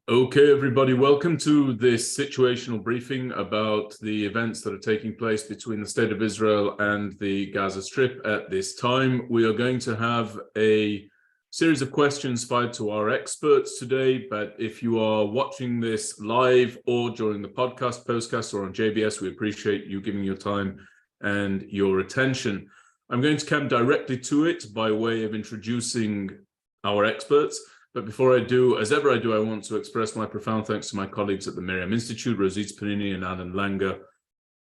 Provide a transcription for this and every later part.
Okay, everybody, welcome to this situational briefing about the events that are taking place between the State of Israel and the Gaza Strip at this time. We are going to have a series of questions fired to our experts today, but if you are watching this live or during the podcast, postcast, or on JBS, we appreciate you giving your time and your attention. I'm going to come directly to it by way of introducing our experts. But before I do, as ever I do, I want to express my profound thanks to my colleagues at the MirYam Institute, Rosita Panini and Alan Langer,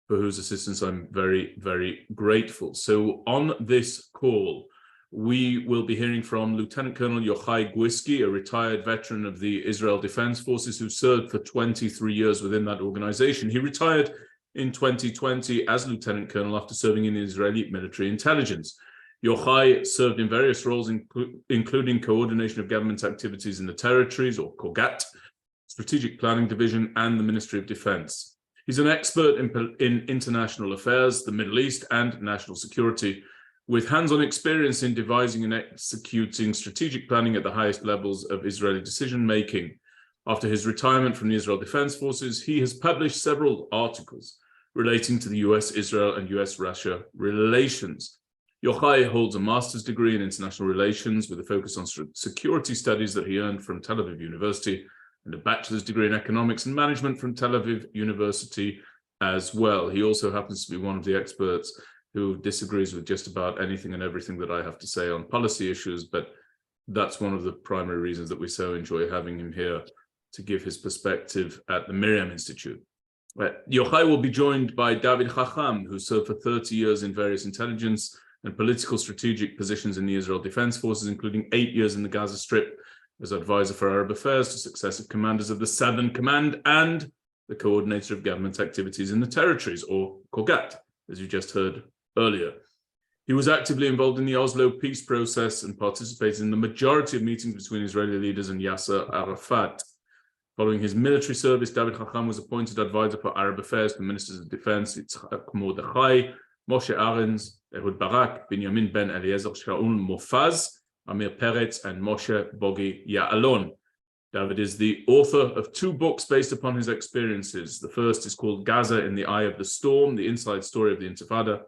for whose assistance I'm very, very grateful. So on this call, we will be hearing from Lieutenant Colonel Yochai Guiski, a retired veteran of the Israel Defense Forces who served for 23 years within that organization. He retired in 2020 as Lieutenant Colonel after serving in the Israeli military intelligence. Yochai served in various roles, including coordination of government activities in the territories, or COGAT, Strategic Planning Division, and the Ministry of Defense. He's an expert in international affairs, the Middle East, and national security, with hands-on experience in devising and executing strategic planning at the highest levels of Israeli decision-making. After his retirement from the Israel Defense Forces, he has published several articles relating to the US-Israel and US-Russia relations. Yochai holds a master's degree in international relations with a focus on security studies that he earned from Tel Aviv University, and a bachelor's degree in economics and management from Tel Aviv University as well. He also happens to be one of the experts who disagrees with just about anything and everything that I have to say on policy issues, but that's one of the primary reasons that we so enjoy having him here to give his perspective at the MirYam Institute. Yochai will be joined by David Hacham, who served for 30 years in various intelligence and political strategic positions in the Israel Defense Forces, including 8 years in the Gaza Strip as advisor for Arab affairs to successive commanders of the Southern Command and the coordinator of government activities in the territories, or COGAT, as you just heard earlier. He was actively involved in the Oslo peace process and participated in the majority of meetings between Israeli leaders and Yasser Arafat. Following his military service, David Hacham was appointed advisor for Arab affairs to ministers of defense Yitzhak Mordechai, Moshe Arens, Ehud Barak, Binyamin Ben Eliezer, Shaul Mofaz, Amir Peretz, and Moshe Bogi Ya'alon. David is the author of 2 books based upon his experiences. The first is called Gaza in the Eye of the Storm, the inside story of the Intifada.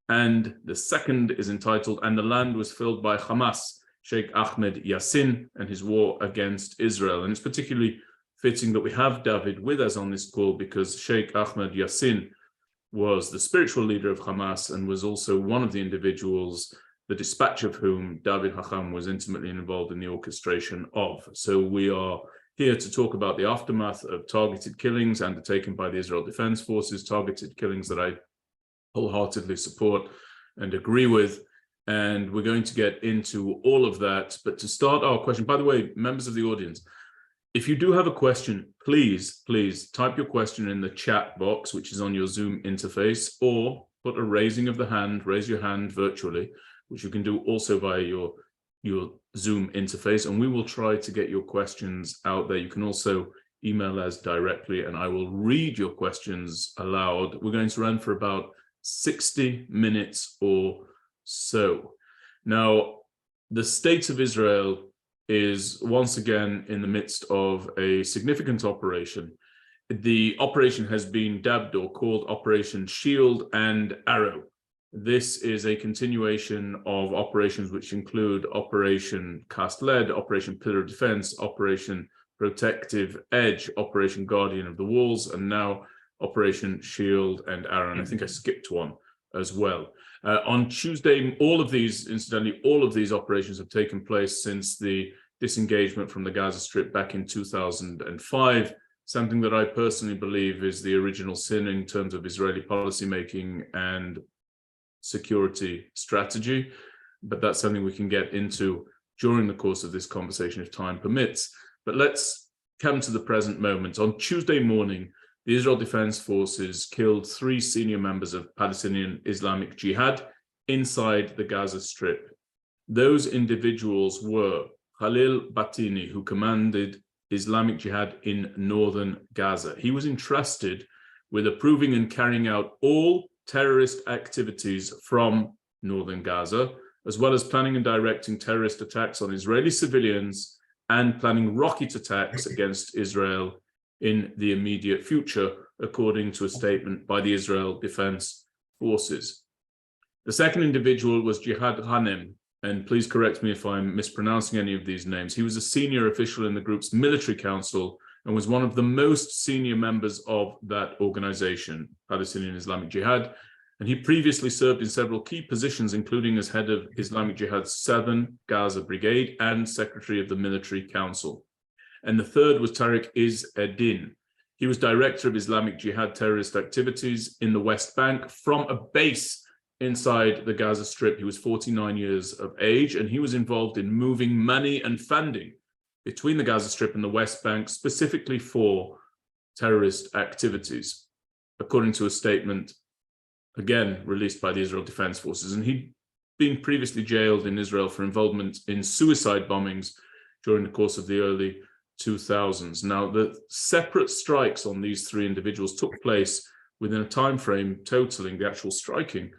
And the second is entitled And the Land Was Filled by Hamas, Sheikh Ahmed Yassin and His War Against Israel. And it's particularly fitting that we have David with us on this call because Sheikh Ahmed Yassin was the spiritual leader of Hamas and was also one of the individuals, the dispatch of whom David Hacham was intimately involved in the orchestration of. So we are here to talk about the aftermath of targeted killings undertaken by the Israel Defense Forces, targeted killings that I wholeheartedly support and agree with. And we're going to get into all of that. But to start our question, by the way, members of the audience, if you do have a question, please type your question in the chat box, which is on your Zoom interface, or put a raising of the hand, raise your hand virtually, which you can do also via your Zoom interface, and we will try to get your questions out there. You can also email us directly, and I will read your questions aloud. We're going to run for about 60 minutes or so. Now, the state of Israel is once again in the midst of a significant operation. The operation has been dubbed or called Operation Shield and Arrow. This is a continuation of operations which include Operation Cast Lead, Operation Pillar of Defense, Operation Protective Edge, Operation Guardian of the Walls, and now Operation Shield and Arrow. And I think I skipped one as well. On Tuesday, all of these operations have taken place since the disengagement from the Gaza Strip back in 2005, something that I personally believe is the original sin in terms of Israeli policymaking and security strategy. But that's something we can get into during the course of this conversation if time permits. But let's come to the present moment. On Tuesday morning, the Israel Defense Forces killed 3 senior members of Palestinian Islamic Jihad inside the Gaza Strip. Those individuals were Khalil Batini, who commanded Islamic Jihad in northern Gaza. He was entrusted with approving and carrying out all terrorist activities from northern Gaza, as well as planning and directing terrorist attacks on Israeli civilians and planning rocket attacks against Israel in the immediate future, according to a statement by the Israel Defense Forces. The second individual was Jihad Hanem, and please correct me if I'm mispronouncing any of these names. He was a senior official in the group's military council and was one of the most senior members of that organization, Palestinian Islamic Jihad. And he previously served in several key positions, including as head of Islamic Jihad's Southern Gaza Brigade and secretary of the military council. And the third was Tariq Izz-Eddin. He was director of Islamic Jihad terrorist activities in the West Bank from a base inside the Gaza Strip. He was 49 years of age, and he was involved in moving money and funding between the Gaza Strip and the West Bank, specifically for terrorist activities, according to a statement, again, released by the Israel Defense Forces. And he'd been previously jailed in Israel for involvement in suicide bombings during the course of the early 2000s. Now, the separate strikes on these three individuals took place within a time frame totaling the actual striking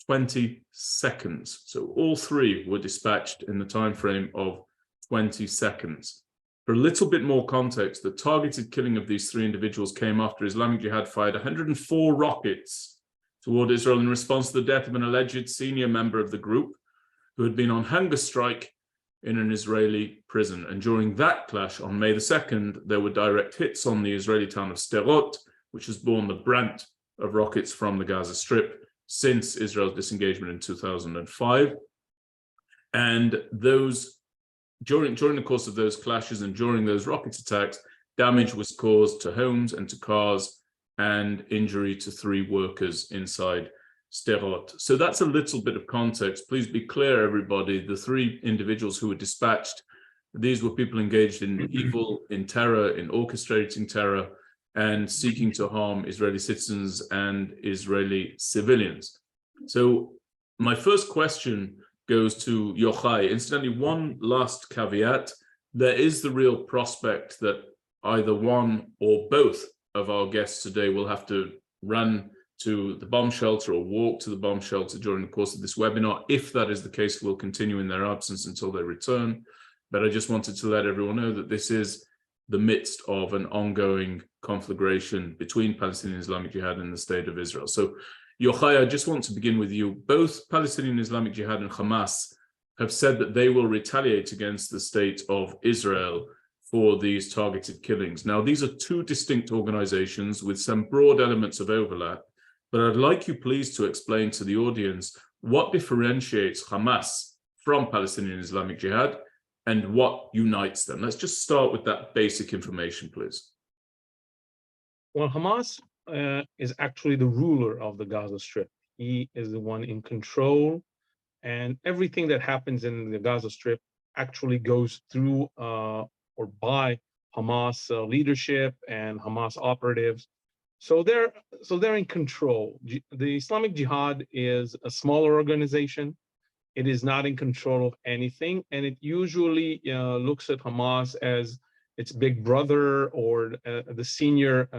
20 seconds. So all three were dispatched in the time frame of 20 seconds. For a little bit more context, the targeted killing of these three individuals came after Islamic Jihad fired 104 rockets toward Israel in response to the death of an alleged senior member of the group who had been on hunger strike in an Israeli prison. And during that clash on May the 2nd, there were direct hits on the Israeli town of Sderot, which has borne the brunt of rockets from the Gaza Strip since Israel's disengagement in 2005. And those, during the course of those clashes and during those rocket attacks, damage was caused to homes and to cars and injury to 3 workers inside Sderot. So that's a little bit of context. Please be clear, everybody, the 3 individuals who were dispatched, these were people engaged in evil, in terror, in orchestrating terror, and seeking to harm Israeli citizens and Israeli civilians. So my first question goes to Yochai. Incidentally, one last caveat. There is the real prospect that either one or both of our guests today will have to run to the bomb shelter or walk to the bomb shelter during the course of this webinar. If that is the case, we'll continue in their absence until they return. But I just wanted to let everyone know that this is the midst of an ongoing conflagration between Palestinian Islamic Jihad and the State of Israel. So, Yochai, I just want to begin with you. Both Palestinian Islamic Jihad and Hamas have said that they will retaliate against the State of Israel for these targeted killings. Now, these are 2 distinct organizations with some broad elements of overlap, but I'd like you please to explain to the audience what differentiates Hamas from Palestinian Islamic Jihad and what unites them. Let's just start with that basic information, please. Well, Hamas is actually the ruler of the Gaza Strip. He is the one in control, and everything that happens in the Gaza Strip actually goes through or by Hamas leadership and Hamas operatives. So they're in control. The Islamic Jihad is a smaller organization. It is not in control of anything, and it usually looks at Hamas as its big brother or the senior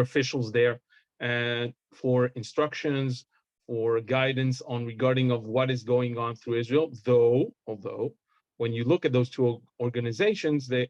officials there, and for instructions or guidance on regarding of what is going on through Israel. Although when you look at those 2 organizations, they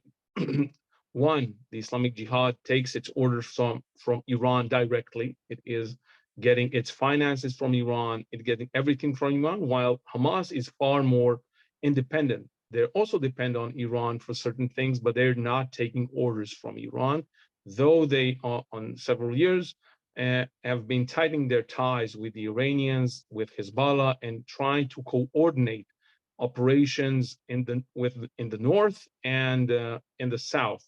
one, the Islamic Jihad takes its orders from Iran directly. It is getting its finances from Iran, it's getting everything from Iran, while Hamas is far more independent. They also depend on Iran for certain things, but they're not taking orders from Iran, though they on several years have been tightening their ties with the Iranians, with Hezbollah, and trying to coordinate operations in the north and in the south.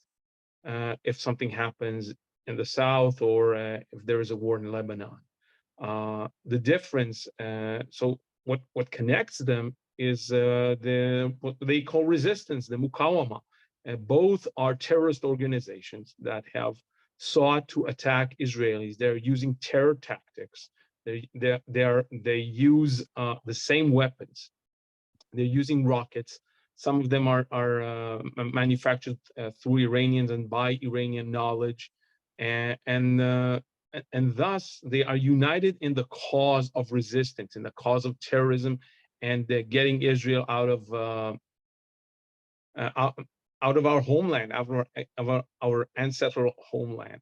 If something happens in the south, or if there is a war in Lebanon. The difference, so what connects them is what they call resistance, the Mukawama. Both are terrorist organizations that have sought to attack Israelis. They're using terror tactics. They use the same weapons. They're using rockets. Some of them are manufactured through Iranians and by Iranian knowledge, and thus they are united in the cause of resistance, in the cause of terrorism, and getting Israel out of out of our homeland, our ancestral homeland.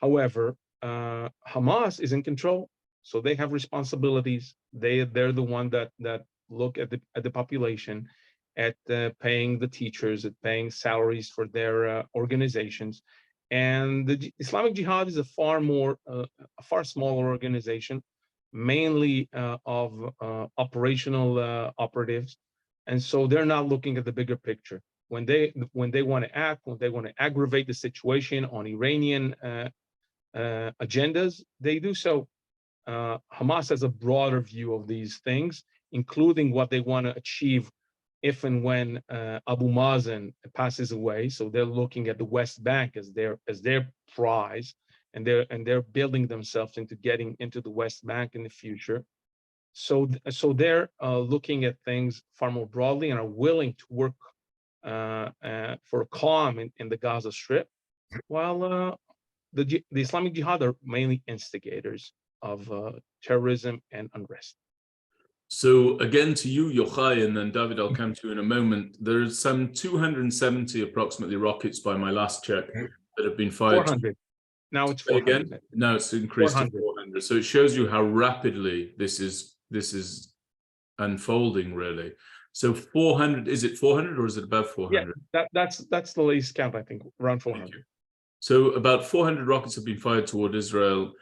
However, Hamas is in control, so they have responsibilities. They're the one that look at the population, at paying the teachers, at paying salaries for their organizations. And the Islamic Jihad is a far smaller organization, mainly of operational operatives, and so they're not looking at the bigger picture. When they want to act, when they want to aggravate the situation on Iranian agendas, they do so. Hamas has a broader view of these things, including what they want to achieve if and when Abu Mazen passes away. So they're looking at the West Bank as their prize, and they're building themselves into getting into the West Bank in the future. So they're looking at things far more broadly and are willing to work for calm in the Gaza Strip, while the Islamic Jihad are mainly instigators of terrorism and unrest. So again to you, Yochai, and then David, I'll come to you in a moment. There's some 270 approximately rockets by my last check that have been fired. 400. Now it's 400. Again? Now it's increased 400. To 400. So it shows you how rapidly this is unfolding, really. So 400, is it 400 or is it above 400? Yeah, that's the latest count, I think, around 400. So about 400 rockets have been fired toward Israel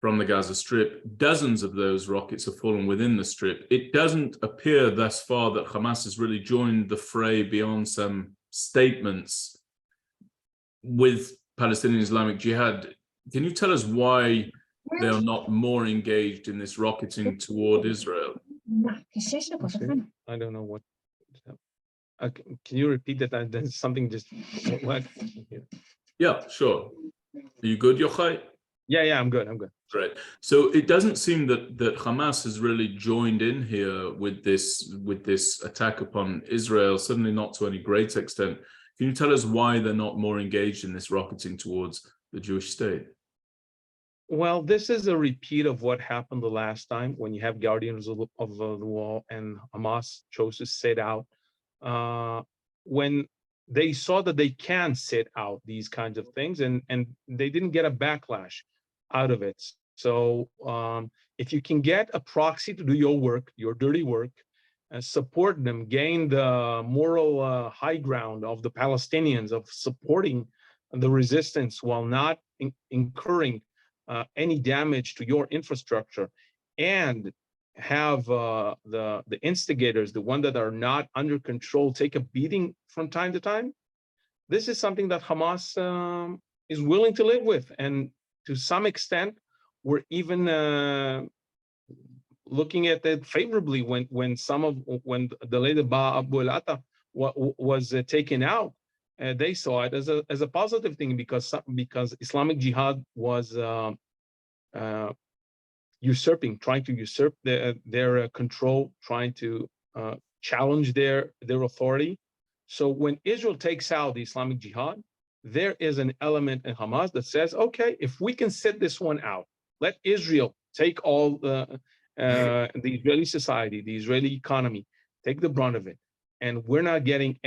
from the Gaza Strip. Dozens of those rockets have fallen within the Strip. It doesn't appear thus far that Hamas has really joined the fray beyond some statements with Palestinian Islamic Jihad. Can you tell us why they are not more engaged in this rocketing toward Israel? I don't know what. Can you repeat that? There's something just. What? Yeah, sure. Are you good, Yochai? Yeah, I'm good. Great. So it doesn't seem that Hamas has really joined in here with this attack upon Israel, certainly not to any great extent. Can you tell us why they're not more engaged in this rocketing towards the Jewish state? Well, this is a repeat of what happened the last time when you have Guardians of the Wall and Hamas chose to sit out. When they saw that they can sit out these kinds of things, and they didn't get a backlash out of it. So if you can get a proxy to do your work, your dirty work, support them, gain the moral high ground of the Palestinians of supporting the resistance while not incurring any damage to your infrastructure, and have the instigators, the ones that are not under control, take a beating from time to time, this is something that Hamas is willing to live with. And to some extent, we're even looking at it favorably when the late Abu al-Ata was taken out. They saw it as a positive thing because Islamic Jihad was trying to usurp their control, trying to challenge their authority. So when Israel takes out the Islamic Jihad, there is an element in Hamas that says, okay, if we can sit this one out, let Israel take all the Israeli society, the Israeli economy, take the brunt of it, and we're not getting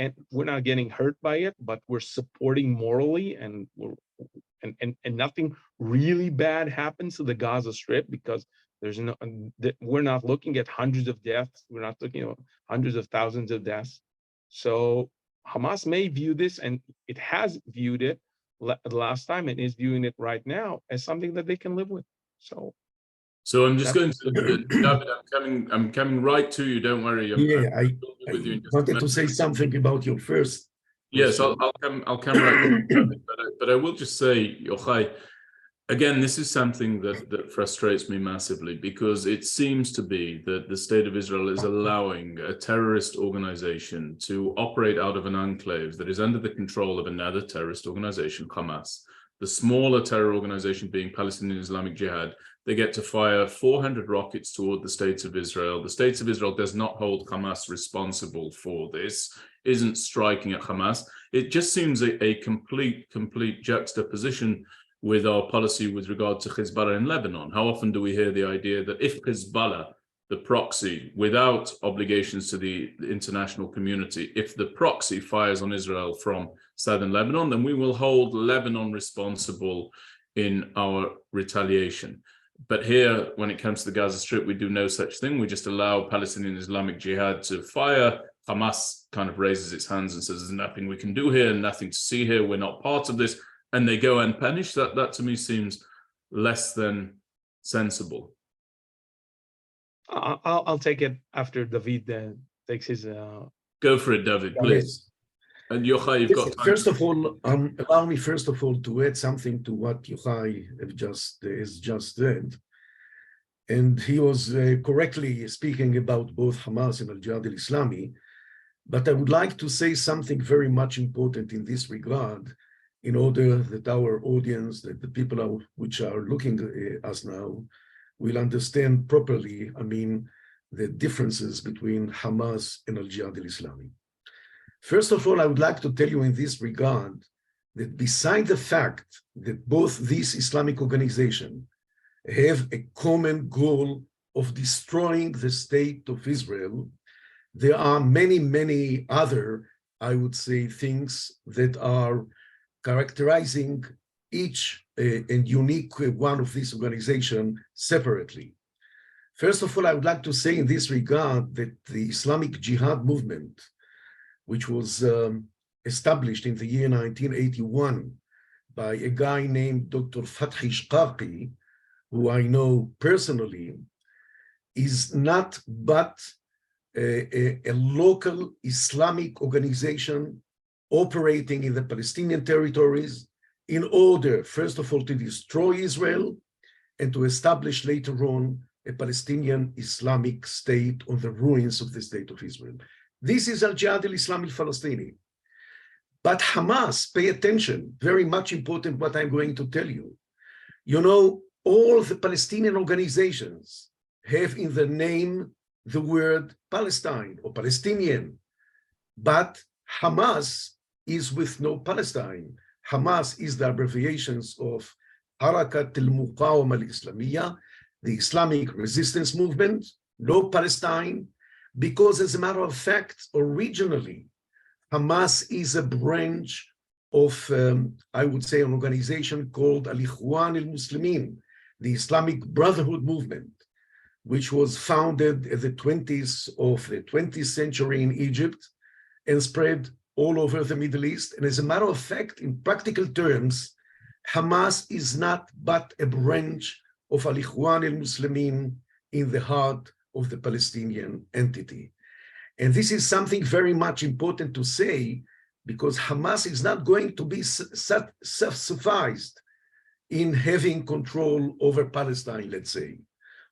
hurt by it, but we're supporting morally, and nothing really bad happens to the Gaza Strip because we're not looking at hundreds of deaths, we're not looking at hundreds of thousands of deaths. So Hamas may view this, and it has viewed it last time and is viewing it right now as something that they can live with. So I'm just going to, David, I'm coming right to you. Don't worry. I wanted to say something about your first. Yes, I'll come right to you, but I will just say, Yochai, again, this is something that frustrates me massively, because it seems to be that the state of Israel is allowing a terrorist organization to operate out of an enclave that is under the control of another terrorist organization, Hamas. The smaller terror organization being Palestinian Islamic Jihad. They get to fire 400 rockets toward the state of Israel. The state of Israel does not hold Hamas responsible for this, isn't striking at Hamas. It just seems a complete juxtaposition with our policy with regard to Hezbollah in Lebanon. How often do we hear the idea that if Hezbollah the proxy, without obligations to the international community, if the proxy fires on Israel from southern Lebanon, then we will hold Lebanon responsible in our retaliation. But here, when it comes to the Gaza Strip, we do no such thing. We just allow Palestinian Islamic Jihad to fire. Hamas kind of raises its hands and says, there's nothing we can do here, nothing to see here, we're not part of this. And they go unpunished. That to me seems less than sensible. I'll take it after David takes his... Go for it, David, please. And Yochai, you've got time. First of all, allow me first of all to add something to what Yochai has just said. And he was correctly speaking about both Hamas and Al-Jihad al-Islami. But I would like to say something very much important in this regard, in order that our audience, that the people which are looking at us now, will understand properly, the differences between Hamas and Al-Jihad al-Islami. First of all, I would like to tell you in this regard that beside the fact that both these Islamic organizations have a common goal of destroying the state of Israel, there are many, many other, I would say, things that are characterizing each and unique one of these organizations separately. First of all, I would like to say in this regard that the Islamic Jihad movement, which was established in the year 1981 by a guy named Dr. Fathi Shqaqi, who I know personally, is not but a local Islamic organization operating in the Palestinian territories in order, first of all, to destroy Israel and to establish later on a Palestinian Islamic state on the ruins of the state of Israel. This is Al-Jihad al-Islami al-Falastini. But Hamas, pay attention, very much important what I'm going to tell you. You know, all the Palestinian organizations have in the name the word Palestine or Palestinian, but Hamas is with no Palestine. Hamas is the abbreviations of Harakat al-Muqawama al-Islamiyya, the Islamic resistance movement, no Palestine, because as a matter of fact, originally, Hamas is a branch of, I would say, an organization called Al-Ikhwan al-Muslimin, the Islamic Brotherhood movement, which was founded at the 20s of the 20th century in Egypt and spread all over the Middle East. And as a matter of fact, in practical terms, Hamas is not but a branch of Al-Ikhwan al-Muslimin in the heart of the Palestinian entity. And this is something very much important to say, because Hamas is not going to be self-sufficed in having control over Palestine, let's say,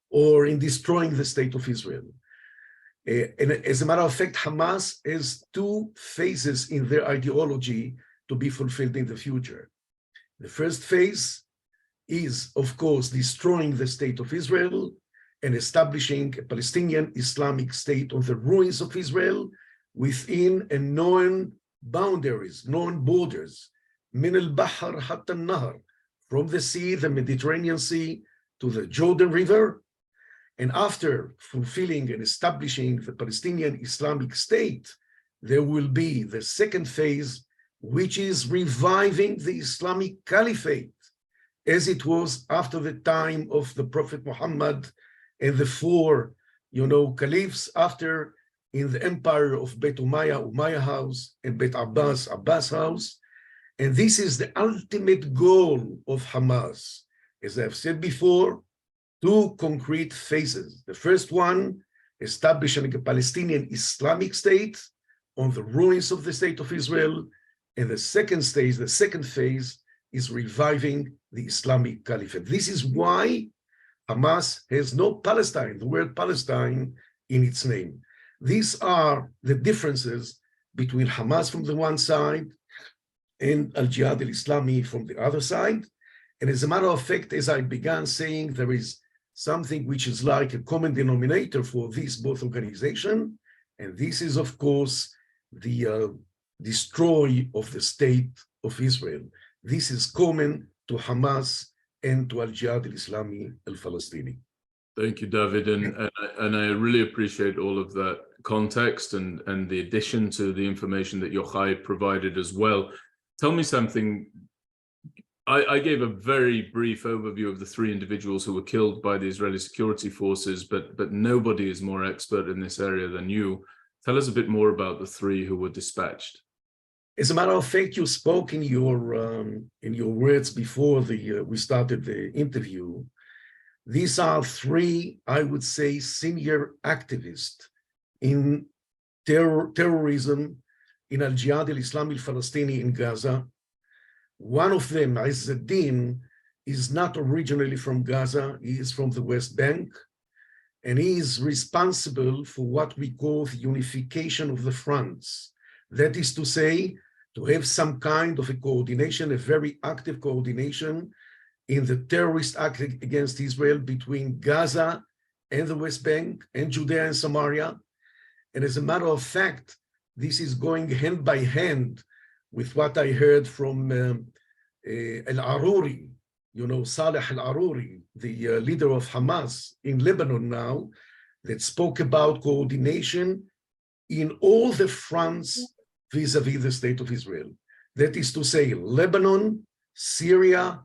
or in destroying the state of Israel. And as a matter of fact, Hamas has two phases in their ideology to be fulfilled in the future. The first phase is, of course, destroying the state of Israel and establishing a Palestinian Islamic state on the ruins of Israel within a known boundaries, known borders, min al-Bahr hatta al-Nahr, from the sea, the Mediterranean Sea, to the Jordan River. And after fulfilling and establishing the Palestinian Islamic State, there will be the second phase, which is reviving the Islamic Caliphate, as it was after the time of the Prophet Muhammad and the four, caliphs after, in the empire of Beit Umayyah, Umayyah house, and Beit Abbas, Abbas house. And this is the ultimate goal of Hamas. As I've said before, two concrete phases. The first one, establishing a Palestinian Islamic state on the ruins of the state of Israel. And the second stage, the second phase, is reviving the Islamic Caliphate. This is why Hamas has no Palestine, the word Palestine, in its name. These are the differences between Hamas from the one side and Al-Jihad al-Islami from the other side. And as a matter of fact, as I began saying, there is something which is like a common denominator for these both organizations. And this is, of course, the destroy of the state of Israel. This is common to Hamas and to Al-Jihad al-Islami al-Falastini. Thank you, David, and I really appreciate all of that context and the addition to the information that Yochai provided as well. Tell me something. I gave a very brief overview of the 3 individuals who were killed by the Israeli security forces, but nobody is more expert in this area than you. Tell us a bit more about the 3 who were dispatched. As a matter of fact, you spoke in your words before we started the interview. These are 3, I would say, senior activists in terrorism in Al-Jihad al-Islami al-Falastini in Gaza. One of them, Izzeddin, is not originally from Gaza. He is from the West Bank, and he is responsible for what we call the unification of the fronts. That is to say, to have some kind of a coordination, a very active coordination in the terrorist act against Israel between Gaza and the West Bank and Judea and Samaria. And as a matter of fact, this is going hand by hand with what I heard from Al-Aruri, Saleh Al-Aruri, the leader of Hamas in Lebanon now, that spoke about coordination in all the fronts vis-a-vis the state of Israel. That is to say, Lebanon, Syria,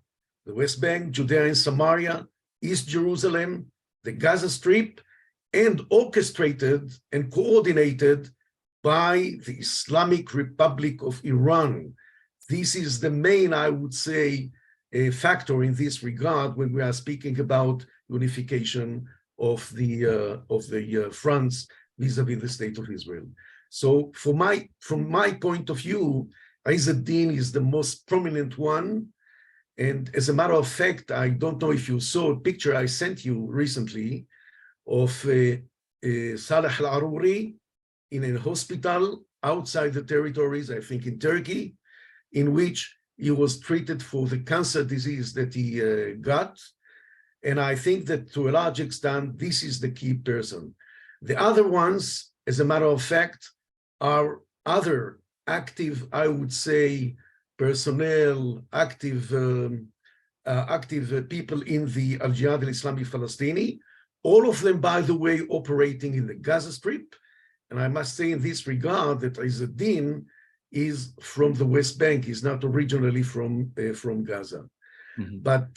the West Bank, Judea and Samaria, East Jerusalem, the Gaza Strip, and orchestrated and coordinated by the Islamic Republic of Iran. This is the main, I would say, factor in this regard when we are speaking about unification of the fronts vis-a-vis the state of Israel. So from my point of view, Izzeddin is the most prominent one. And as a matter of fact, I don't know if you saw a picture I sent you recently of Saleh Al-Aruri in a hospital outside the territories, I think in Turkey, in which he was treated for the cancer disease that he got. And I think that to a large extent, this is the key person. The other ones, as a matter of fact, are other active, I would say, personnel, active people in the Al-Jihad al-Islami Falastini, all of them, by the way, operating in the Gaza Strip. And I must say in this regard that Izzeddin is from the West Bank, he's not originally from Gaza. Mm-hmm. But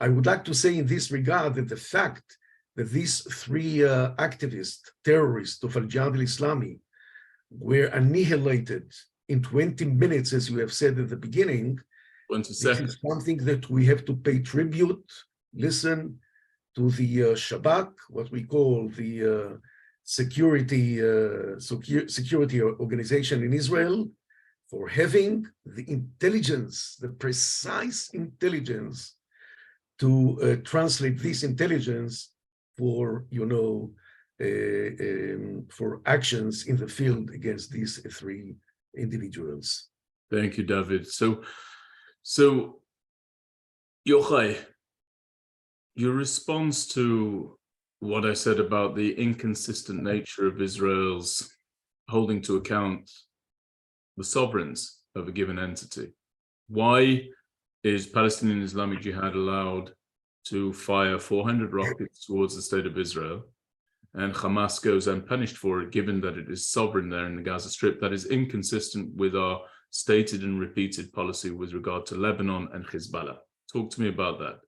I would like to say in this regard that the fact that these 3 activists, terrorists of Al-Jihad al-Islami were annihilated in 20 minutes, as you have said at the beginning, 20 seconds. This is something that we have to pay tribute, listen to the Shabak, what we call the security organization in Israel, for having the intelligence, the precise intelligence to translate this intelligence for, for actions in the field against these 3 individuals. Thank you, David. So Yochai, your response to what I said about the inconsistent nature of Israel's holding to account the sovereigns of a given entity. Why is Palestinian Islamic Jihad allowed to fire 400 rockets towards the state of Israel, and Hamas goes unpunished for it, given that it is sovereign there in the Gaza Strip? That is inconsistent with our stated and repeated policy with regard to Lebanon and Hezbollah. Talk to me about that.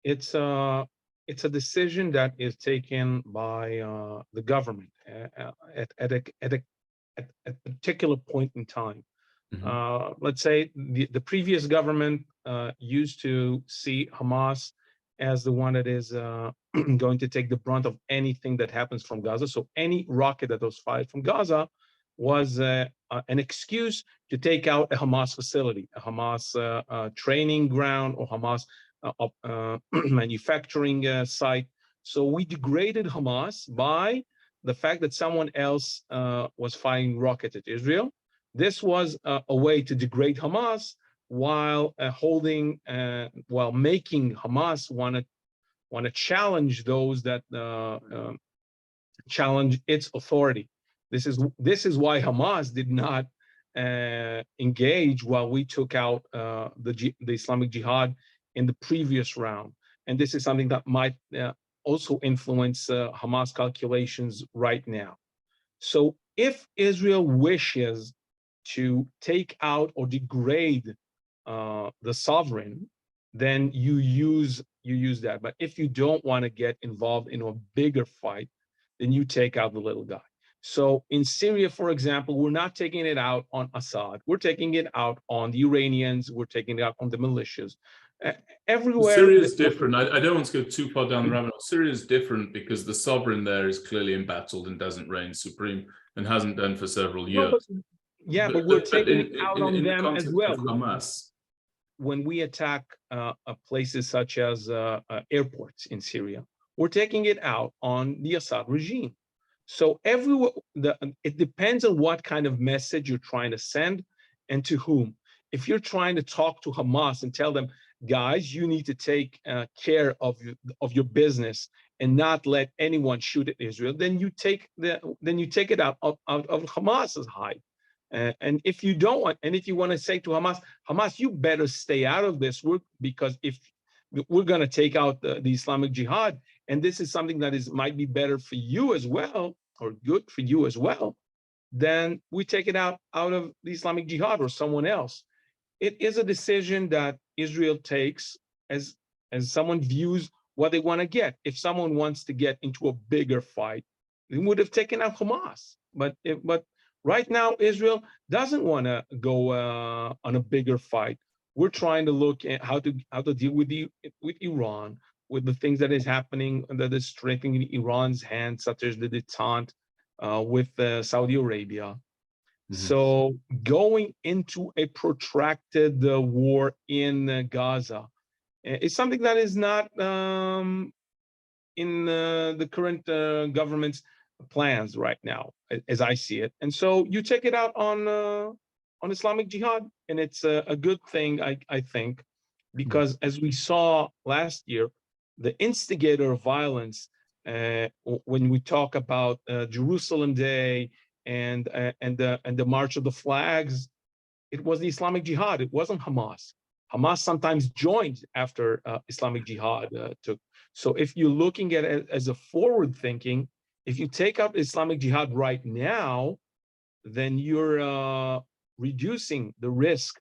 It's a decision that is taken by the government at a particular point in time. Mm-hmm. Let's say the previous government used to see Hamas as the one that is going to take the brunt of anything that happens from Gaza. So any rocket that was fired from Gaza was an excuse to take out a Hamas facility, a Hamas training ground, or Hamas manufacturing site. So we degraded Hamas by the fact that someone else was firing rockets at Israel. This was a way to degrade Hamas while making Hamas want to challenge those that challenge its authority. This is why Hamas did not engage while we took out the Islamic Jihad in the previous round. and this is something that might also influence Hamas calculations right now. So if Israel wishes to take out or degrade the sovereign, then you use that. But if you don't want to get involved in a bigger fight, then you take out the little guy. So in Syria, for example, we're not taking it out on Assad. We're taking it out on the Iranians. We're taking it out on the militias. Everywhere. Syria is different. I don't want to go too far down the rabbit hole. Syria is different because the sovereign there is clearly embattled and doesn't reign supreme and hasn't done for several years. But we're taking it out on them as well. Hamas. When we attack places such as airports in Syria, we're taking it out on the Assad regime. So it depends on what kind of message you're trying to send and to whom. If you're trying to talk to Hamas and tell them, guys, you need to take care of your business and not let anyone shoot at Israel, then you take it out of Hamas's hide. And if you don't want, and if you want to say to Hamas, you better stay out of this work, because if we're going to take out the Islamic Jihad, and this is something that might be better for you as well, or good for you as well, then we take it out of the Islamic Jihad or someone else. It is a decision that Israel takes as someone views what they want to get. If someone wants to get into a bigger fight, they would have taken out Hamas. But right now, Israel doesn't want to go on a bigger fight. We're trying to look at how to deal with Iran, with the things that is happening that is strengthening Iran's hand, such as the detente with Saudi Arabia. Mm-hmm. So going into a protracted war in Gaza is something that is not in the current government's plans right now, as I see it. And so you take it out on Islamic Jihad, and it's a good thing, I think, because as we saw last year, the instigator of violence, when we talk about Jerusalem Day and the March of the Flags, it was the Islamic Jihad. It wasn't Hamas. Hamas sometimes joined after Islamic Jihad took. So if you're looking at it as a forward thinking, if you take out Islamic Jihad right now, then you're reducing the risk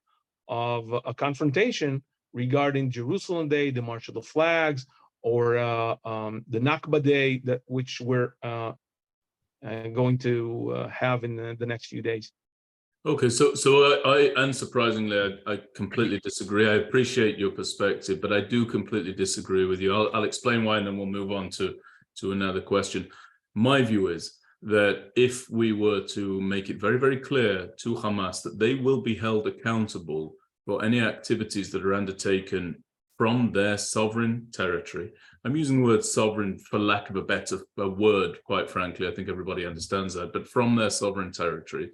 of a confrontation regarding Jerusalem Day, the March of the Flags, or the Nakba Day, which we're going to have in the next few days. Okay, so I unsurprisingly, I completely disagree. I appreciate your perspective, but I do completely disagree with you. I'll explain why, and then we'll move on to another question. My view is that if we were to make it very, very clear to Hamas that they will be held accountable for any activities that are undertaken from their sovereign territory. I'm using the word sovereign for lack of a better word, quite frankly. I think everybody understands that, but from their sovereign territory,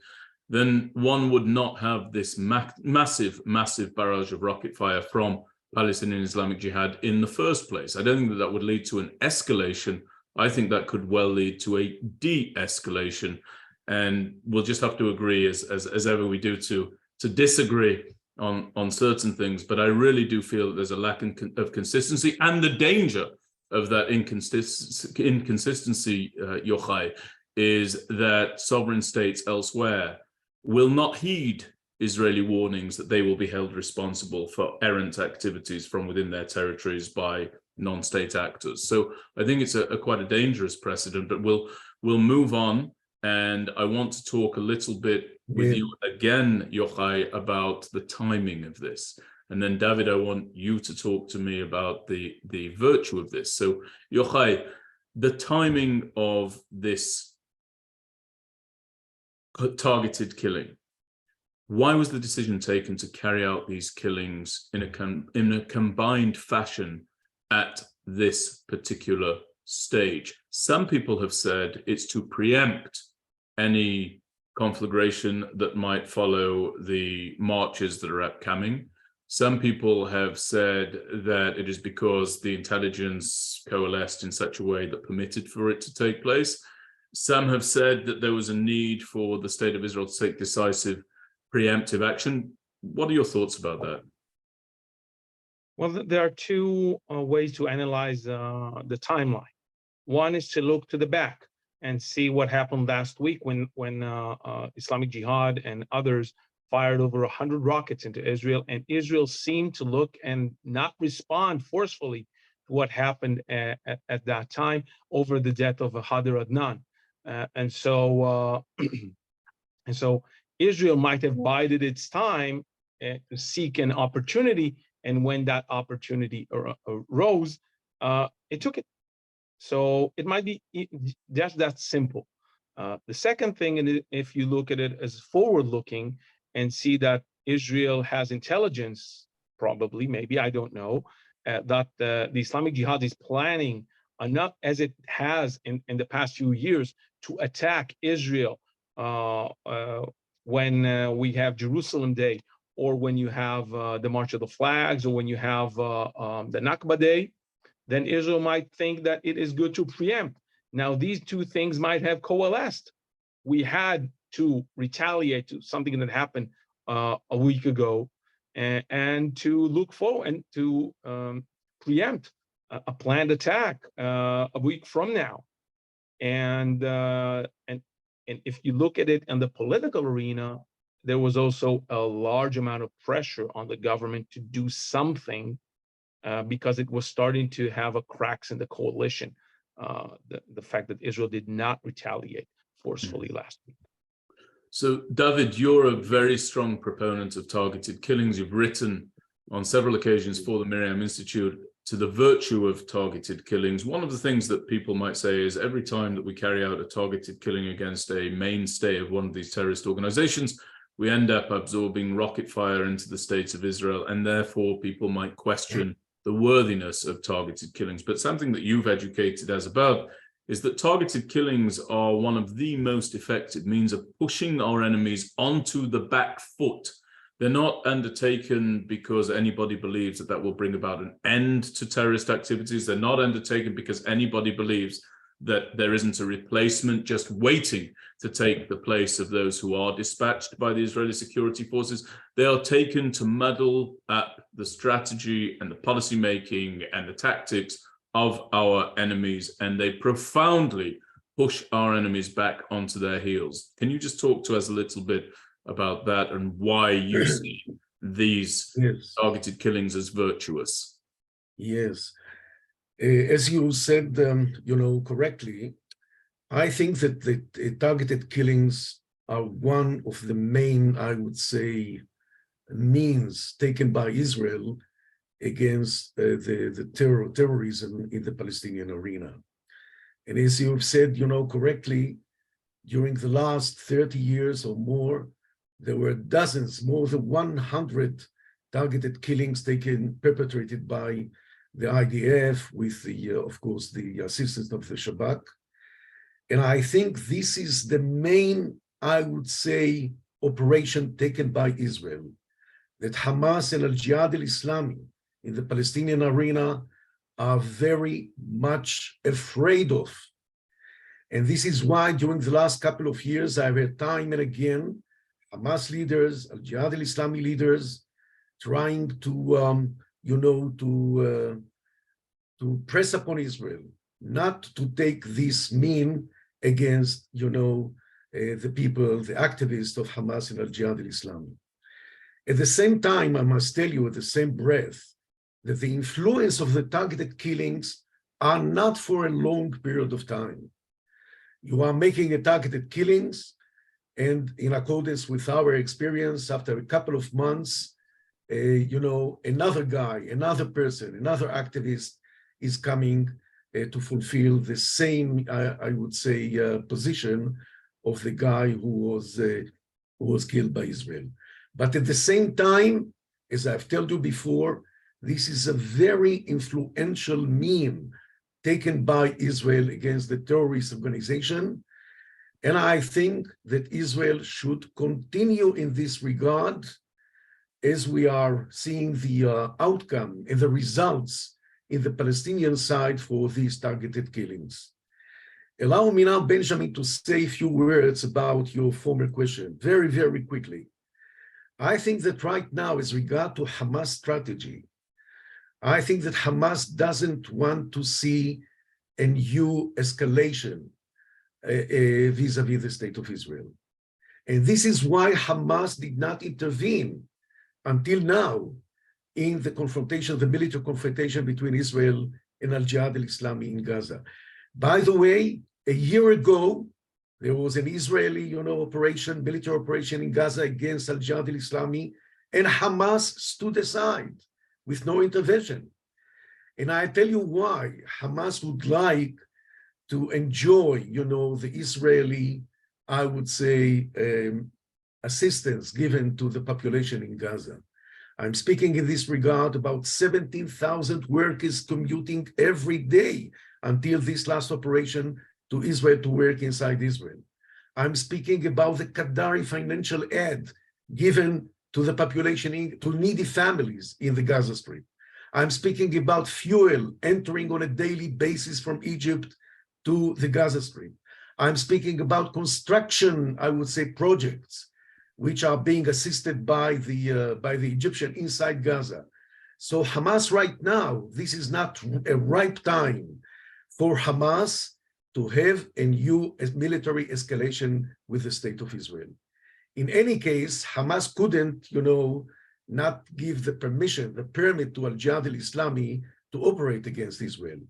then one would not have this massive barrage of rocket fire from Palestinian Islamic Jihad in the first place. I don't think that would lead to an escalation. I think that could well lead to a de-escalation, and we'll just have to agree, as ever we do, to disagree on certain things. But I really do feel that there's a lack of consistency, and the danger of that inconsistency, Yochai, is that sovereign states elsewhere will not heed Israeli warnings that they will be held responsible for errant activities from within their territories by non-state actors. So I think it's quite a dangerous precedent, but we'll move on. And I want to talk a little bit with you again, Yochai, about the timing of this. And then David, I want you to talk to me about the virtue of this. So Yochai, the timing of this targeted killing. Why was the decision taken to carry out these killings in a combined fashion at this particular stage? Some people have said it's to preempt any conflagration that might follow the marches that are upcoming. Some people have said that it is because the intelligence coalesced in such a way that permitted for it to take place. Some have said that there was a need for the state of Israel to take decisive preemptive action. What are your thoughts about that? Well, there are two ways to analyze the timeline. One is to look to the back and see what happened last week when Islamic Jihad and others fired over 100 rockets into Israel, and Israel seemed to look and not respond forcefully to what happened at that time over the death of Hadar Adnan. And so Israel might have bided its time to seek an opportunity, and when that opportunity arose, it took it. So it might be just that simple. The second thing, if you look at it as forward-looking and see that Israel has intelligence, probably, maybe, I don't know, that the Islamic Jihad is planning enough, as it has in the past few years, to attack Israel when we have Jerusalem Day, or when you have the March of the Flags, or when you have the Nakba Day, then Israel might think that it is good to preempt. Now, these two things might have coalesced. We had to retaliate to something that happened a week ago, and to look forward and to preempt a planned attack a week from now. And if you look at it in the political arena, there was also a large amount of pressure on the government to do something, because it was starting to have cracks in the coalition. The fact that Israel did not retaliate forcefully last week. So, David, you're a very strong proponent of targeted killings. You've written on several occasions for the MirYam Institute to the virtue of targeted killings. One of the things that people might say is every time that we carry out a targeted killing against a mainstay of one of these terrorist organizations, we end up absorbing rocket fire into the state of Israel, and therefore people might question the worthiness of targeted killings. But something that you've educated us about is that targeted killings are one of the most effective means of pushing our enemies onto the back foot. They're not undertaken because anybody believes that will bring about an end to terrorist activities. They're not undertaken because anybody believes that there isn't a replacement just waiting to take the place of those who are dispatched by the Israeli security forces. They are taken to muddle up the strategy and the policy making and the tactics of our enemies, and they profoundly push our enemies back onto their heels. Can you just talk to us a little bit about that and why you see these targeted killings as virtuous? Yes. As you said, correctly, I think that the targeted killings are one of the main, I would say, means taken by Israel against the terrorism in the Palestinian arena. And as you've said, correctly, during the last 30 years or more, there were dozens, more than 100 targeted killings perpetrated by the IDF with of course, the assistance of the Shabak. And I think this is the main, I would say, operation taken by Israel, that Hamas and Al-Jihad al-Islami in the Palestinian arena are very much afraid of. And this is why during the last couple of years, I've heard time and again, Hamas leaders, Al-Jihad al-Islami leaders, trying to, to press upon Israel, not to take this mean against, the people, the activists of Hamas and Al-Jihad al-Islami. At the same time, I must tell you, at the same breath, that the influence of the targeted killings are not for a long period of time. You are making a targeted killings, and in accordance with our experience, after a couple of months, another guy, another person, another activist is coming to fulfill the same, I would say, position of the guy who was killed by Israel. But at the same time, as I've told you before, this is a very influential mean taken by Israel against the terrorist organization. And I think that Israel should continue in this regard, as we are seeing the outcome and the results in the Palestinian side for these targeted killings. Allow me now, Benjamin, to say a few words about your former question, very, very quickly. I think that right now, as regard to Hamas strategy, I think that Hamas doesn't want to see a new escalation vis-a-vis the state of Israel. And this is why Hamas did not intervene until now in the confrontation, the military confrontation between Israel and Al-Jihad al-Islami in Gaza. By the way, a year ago, there was an Israeli, operation, military operation in Gaza against Al-Jihad al-Islami, and Hamas stood aside with no intervention. And I tell you why. Hamas would like to enjoy, the Israeli, I would say, assistance given to the population in Gaza. I'm speaking in this regard about 17,000 workers commuting every day until this last operation to Israel to work inside Israel. I'm speaking about the Qadari financial aid given to the population, to needy families in the Gaza Strip. I'm speaking about fuel entering on a daily basis from Egypt to the Gaza Strip. I'm speaking about construction, I would say, projects which are being assisted by the Egyptian inside Gaza. So Hamas right now, this is not a ripe time for Hamas to have a new military escalation with the state of Israel. In any case, Hamas couldn't, not give the permit to Al-Jihad al-Islami to operate against Israel.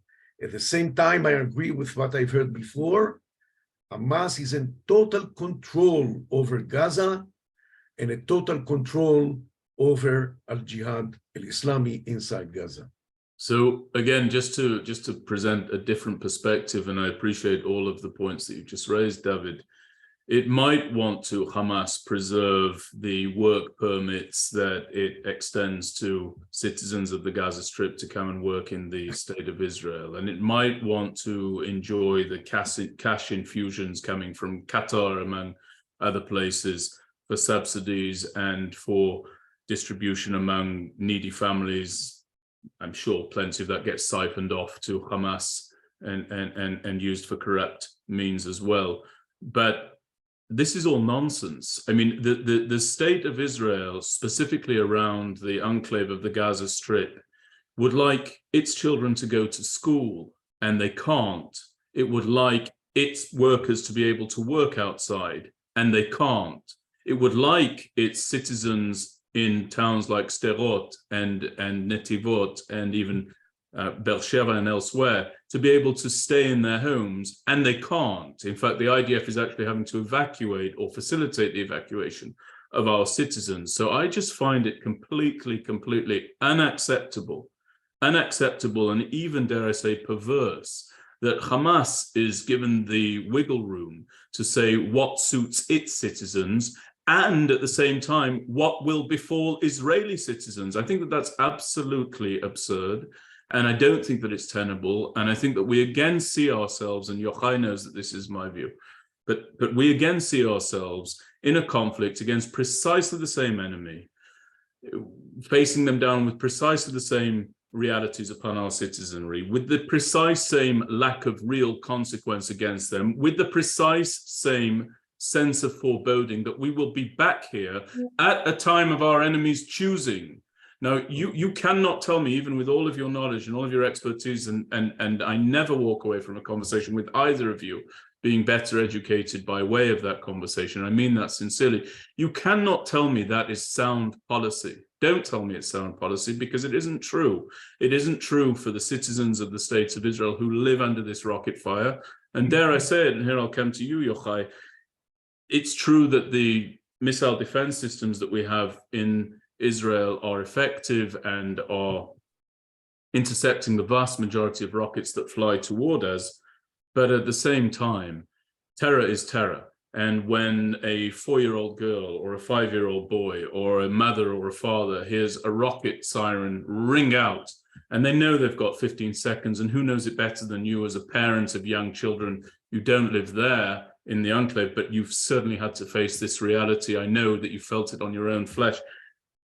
At the same time, I agree with what I've heard before. Hamas is in total control over Gaza and a total control over Al-Jihad al-Islami inside Gaza. So again, just to present a different perspective, and I appreciate all of the points that you just raised, David, it might want to, Hamas, preserve the work permits that it extends to citizens of the Gaza Strip to come and work in the state of Israel. And it might want to enjoy the cash infusions coming from Qatar, among other places, for subsidies and for distribution among needy families. I'm sure plenty of that gets siphoned off to Hamas and used for corrupt means as well. But this is all nonsense. I mean, the state of Israel, specifically around the enclave of the Gaza Strip, would like its children to go to school, and they can't. It would like its workers to be able to work outside, and they can't. It would like its citizens in towns like Sderot and Netivot and even Beersheba and elsewhere to be able to stay in their homes, and they can't. In fact, the IDF is actually having to evacuate or facilitate the evacuation of our citizens. So I just find it completely unacceptable, and even, dare I say, perverse, that Hamas is given the wiggle room to say what suits its citizens, and at the same time, what will befall Israeli citizens. I think that that's absolutely absurd. And I don't think that it's tenable. And I think that we again see ourselves, and Yochai knows that this is my view, but we again see ourselves in a conflict against precisely the same enemy, facing them down with precisely the same realities upon our citizenry, with the precise same lack of real consequence against them, with the precise same sense of foreboding that we will be back here at a time of our enemies' choosing. Now, you cannot tell me, even with all of your knowledge and all of your expertise, and I never walk away from a conversation with either of you being better educated by way of that conversation. I mean that sincerely. You cannot tell me that is sound policy. Don't tell me it's sound policy, because it isn't true. It isn't true for the citizens of the states of Israel who live under this rocket fire. And dare I say it, and here I'll come to you, Yochai, it's true that the missile defense systems that we have in Israel are effective and are intercepting the vast majority of rockets that fly toward us. But at the same time, terror is terror. And when a 4-year-old girl or a 5-year-old boy or a mother or a father hears a rocket siren ring out, and they know they've got 15 seconds, and who knows it better than you as a parent of young children who don't live there in the enclave, but you've certainly had to face this reality. I know that you felt it on your own flesh.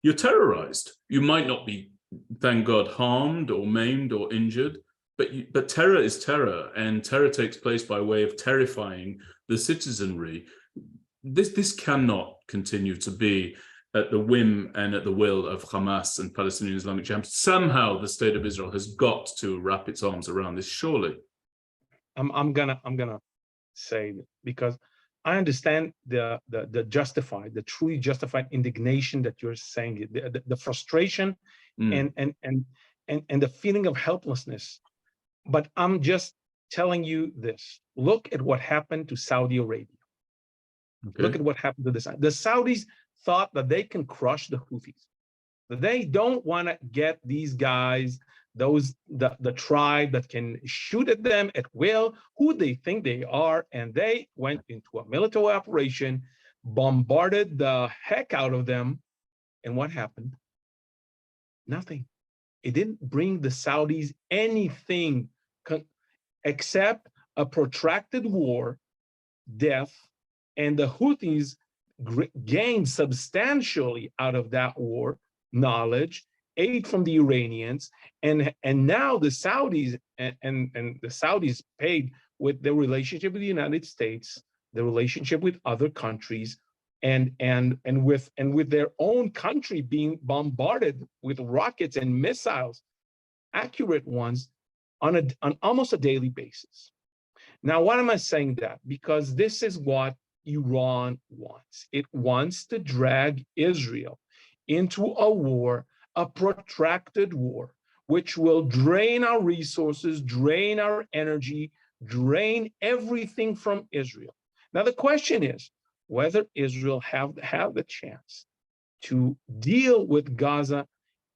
You're terrorized. You might not be, thank God, harmed or maimed or injured, but terror is terror, and terror takes place by way of terrifying the citizenry. This cannot continue to be at the whim and at the will of Hamas and Palestinian Islamic Jihad. Somehow the state of Israel has got to wrap its arms around this, surely. I'm gonna say that because I understand the truly justified indignation that you're saying, the frustration and the feeling of helplessness. But I'm just telling you this. Look at what happened to Saudi Arabia. Okay. Look at what happened to the Saudis thought that they can crush the Houthis. That they don't want to get these guys, the tribe that can shoot at them at will, who they think they are, and they went into a military operation, bombarded the heck out of them, and what happened? Nothing. It didn't bring the Saudis anything except a protracted war, death, and the Houthis gained substantially out of that war, knowledge, aid from the Iranians, and now the Saudis and the Saudis paid with their relationship with the United States, the relationship with other countries, and with their own country being bombarded with rockets and missiles, accurate ones, on almost a daily basis. Now, why am I saying that? Because this is what Iran wants. It wants to drag Israel into a war, a protracted war, which will drain our resources, drain our energy, drain everything from Israel. Now, the question is whether Israel have the chance to deal with Gaza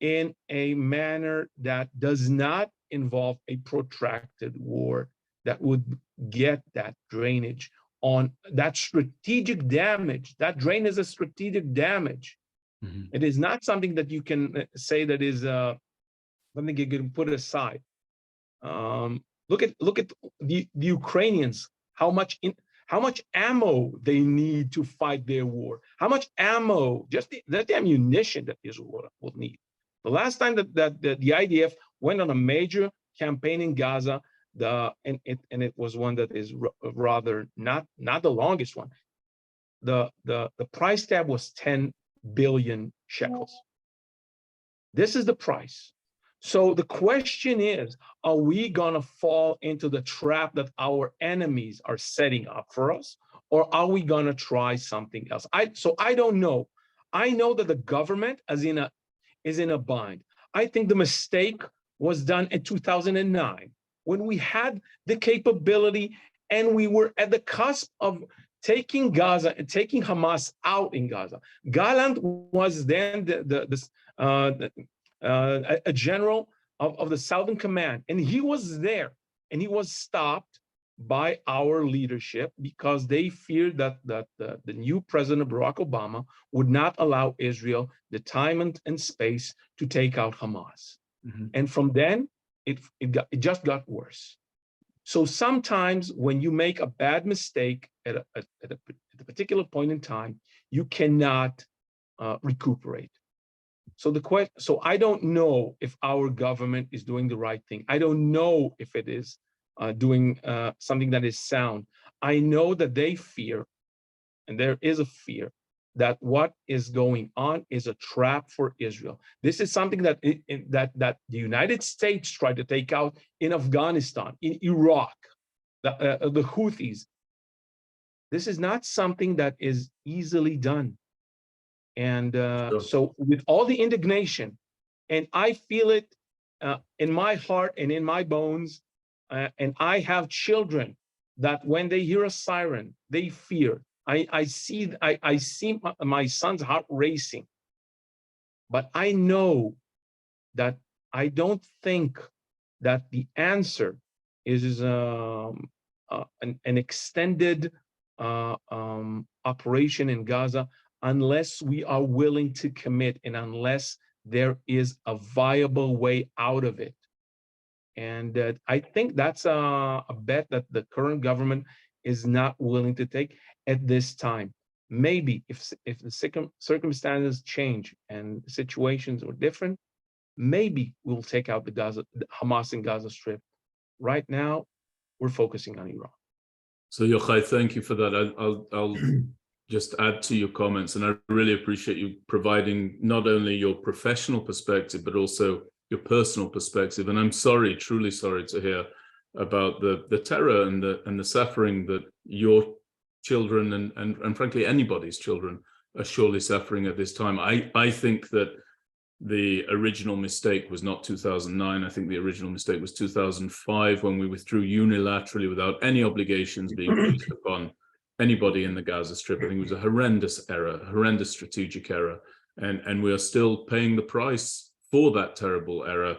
in a manner that does not involve a protracted war that would get that drainage on that strategic damage. That drain is a strategic damage. Mm-hmm. It is not something that you can say that is something you can put aside. Look at the Ukrainians, how much ammo they need to fight their war, how much ammo, just the ammunition that Israel will need. The last time that the IDF went on a major campaign in Gaza, and it was one that is rather not the longest one. The price tag was 10 billion shekels. This is the price. So the question is, are we gonna fall into the trap that our enemies are setting up for us, or are we gonna try something else? I don't know. I know that the government is in a bind. I think the mistake was done in 2009 when we had the capability and we were at the cusp of taking Gaza and taking Hamas out in Gaza. Gallant was then a general of the Southern Command, and he was there, and he was stopped by our leadership because they feared that the new President Barack Obama would not allow Israel the time and space to take out Hamas. Mm-hmm. And from then, it just got worse. So sometimes when you make a bad mistake at a particular point in time, you cannot recuperate. So I don't know if our government is doing the right thing. I don't know if it is doing something that is sound. I know that they fear, and there is a fear, that what is going on is a trap for Israel. This is something that the United States tried to take out in Afghanistan, in Iraq, the Houthis. This is not something that is easily done. And so with all the indignation, and I feel it in my heart and in my bones, and I have children that when they hear a siren, they fear. I see my son's heart racing, but I know that I don't think that the answer is an extended operation in Gaza unless we are willing to commit and unless there is a viable way out of it. And I think that's a bet that the current government is not willing to take at this time. Maybe if the circumstances change and situations are different, maybe we'll take out the Hamas in Gaza Strip. Right now, we're focusing on Iran. So Yochai, thank you for that. I'll just add to your comments, and I really appreciate you providing not only your professional perspective, but also your personal perspective. And I'm sorry, truly sorry to hear about the terror and the suffering that your children and frankly anybody's children are surely suffering at this time. I think that the original mistake was not 2009. I think the original mistake was 2005, when we withdrew unilaterally without any obligations being placed upon anybody in the Gaza Strip. I think it was a horrendous error, a horrendous strategic error, and we are still paying the price for that terrible error.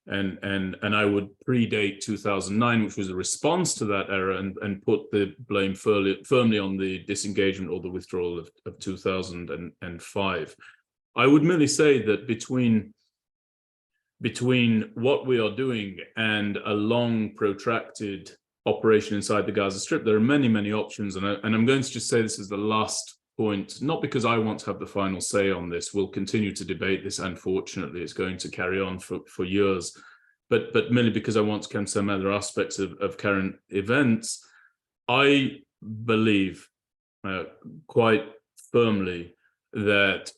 And I would predate 2009, which was a response to that error, and put the blame firmly on the disengagement or the withdrawal of 2005. I would merely say that between what we are doing and a long, protracted operation inside the Gaza Strip, there are many, many options. And I'm going to just say this is the last point, not because I want to have the final say on this. We'll continue to debate this. Unfortunately, it's going to carry on for years, but merely because I want to come to some other aspects of current events. I believe quite firmly that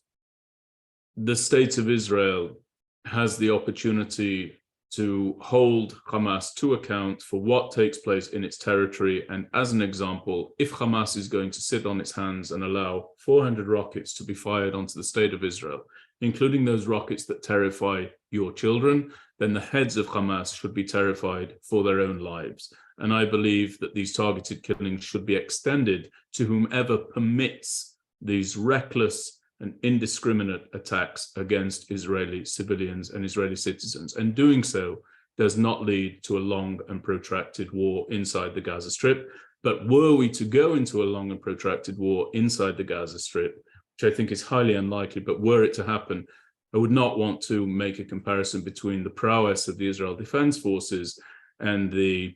the state of Israel has the opportunity to hold Hamas to account for what takes place in its territory. And as an example, if Hamas is going to sit on its hands and allow 400 rockets to be fired onto the state of Israel, including those rockets that terrify your children, then the heads of Hamas should be terrified for their own lives. And I believe that these targeted killings should be extended to whomever permits these reckless and indiscriminate attacks against Israeli civilians and Israeli citizens. And doing so does not lead to a long and protracted war inside the Gaza Strip. But were we to go into a long and protracted war inside the Gaza Strip, which I think is highly unlikely, but were it to happen, I would not want to make a comparison between the prowess of the Israel Defense Forces and the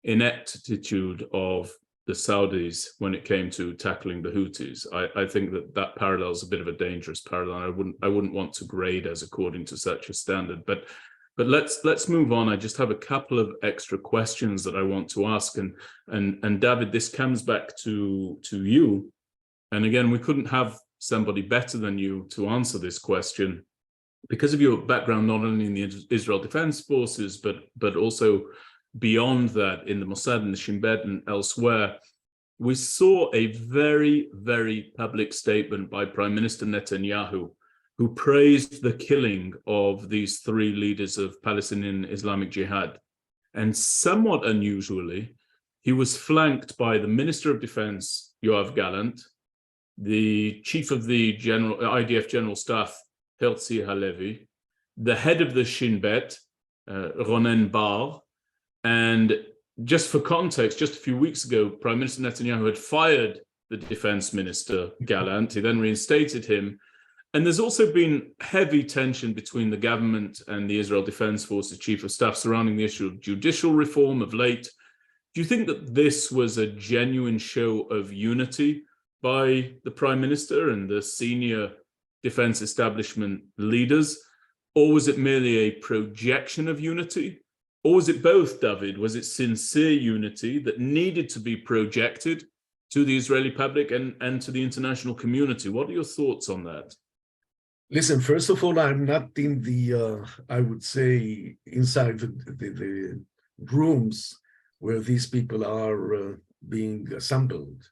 ineptitude of the Saudis when it came to tackling the Houthis. I think that parallel is a bit of a dangerous parallel. I wouldn't want to grade us according to such a standard. But let's move on. I just have a couple of extra questions that I want to ask. And David, this comes back to you. And again, we couldn't have somebody better than you to answer this question because of your background, not only in the Israel Defense Forces, but also beyond that in the Mossad and the Shin Bet and elsewhere. We saw a very, very public statement by Prime Minister Netanyahu, who praised the killing of these three leaders of Palestinian Islamic Jihad. And somewhat unusually, he was flanked by the Minister of Defense, Yoav Gallant, the Chief of the IDF General Staff, Herzi Halevi, the head of the Shin Bet, Ronen Bar. And just for context, just a few weeks ago, Prime Minister Netanyahu had fired the Defense Minister Gallant. He then reinstated him. And there's also been heavy tension between the government and the Israel Defense Forces Chief of Staff surrounding the issue of judicial reform of late. Do you think that this was a genuine show of unity by the Prime Minister and the senior defense establishment leaders? Or was it merely a projection of unity? Or was it both, David? Was it sincere unity that needed to be projected to the Israeli public and to the international community? What are your thoughts on that? Listen, first of all, I'm not in the, I would say, inside the rooms where these people are being assembled.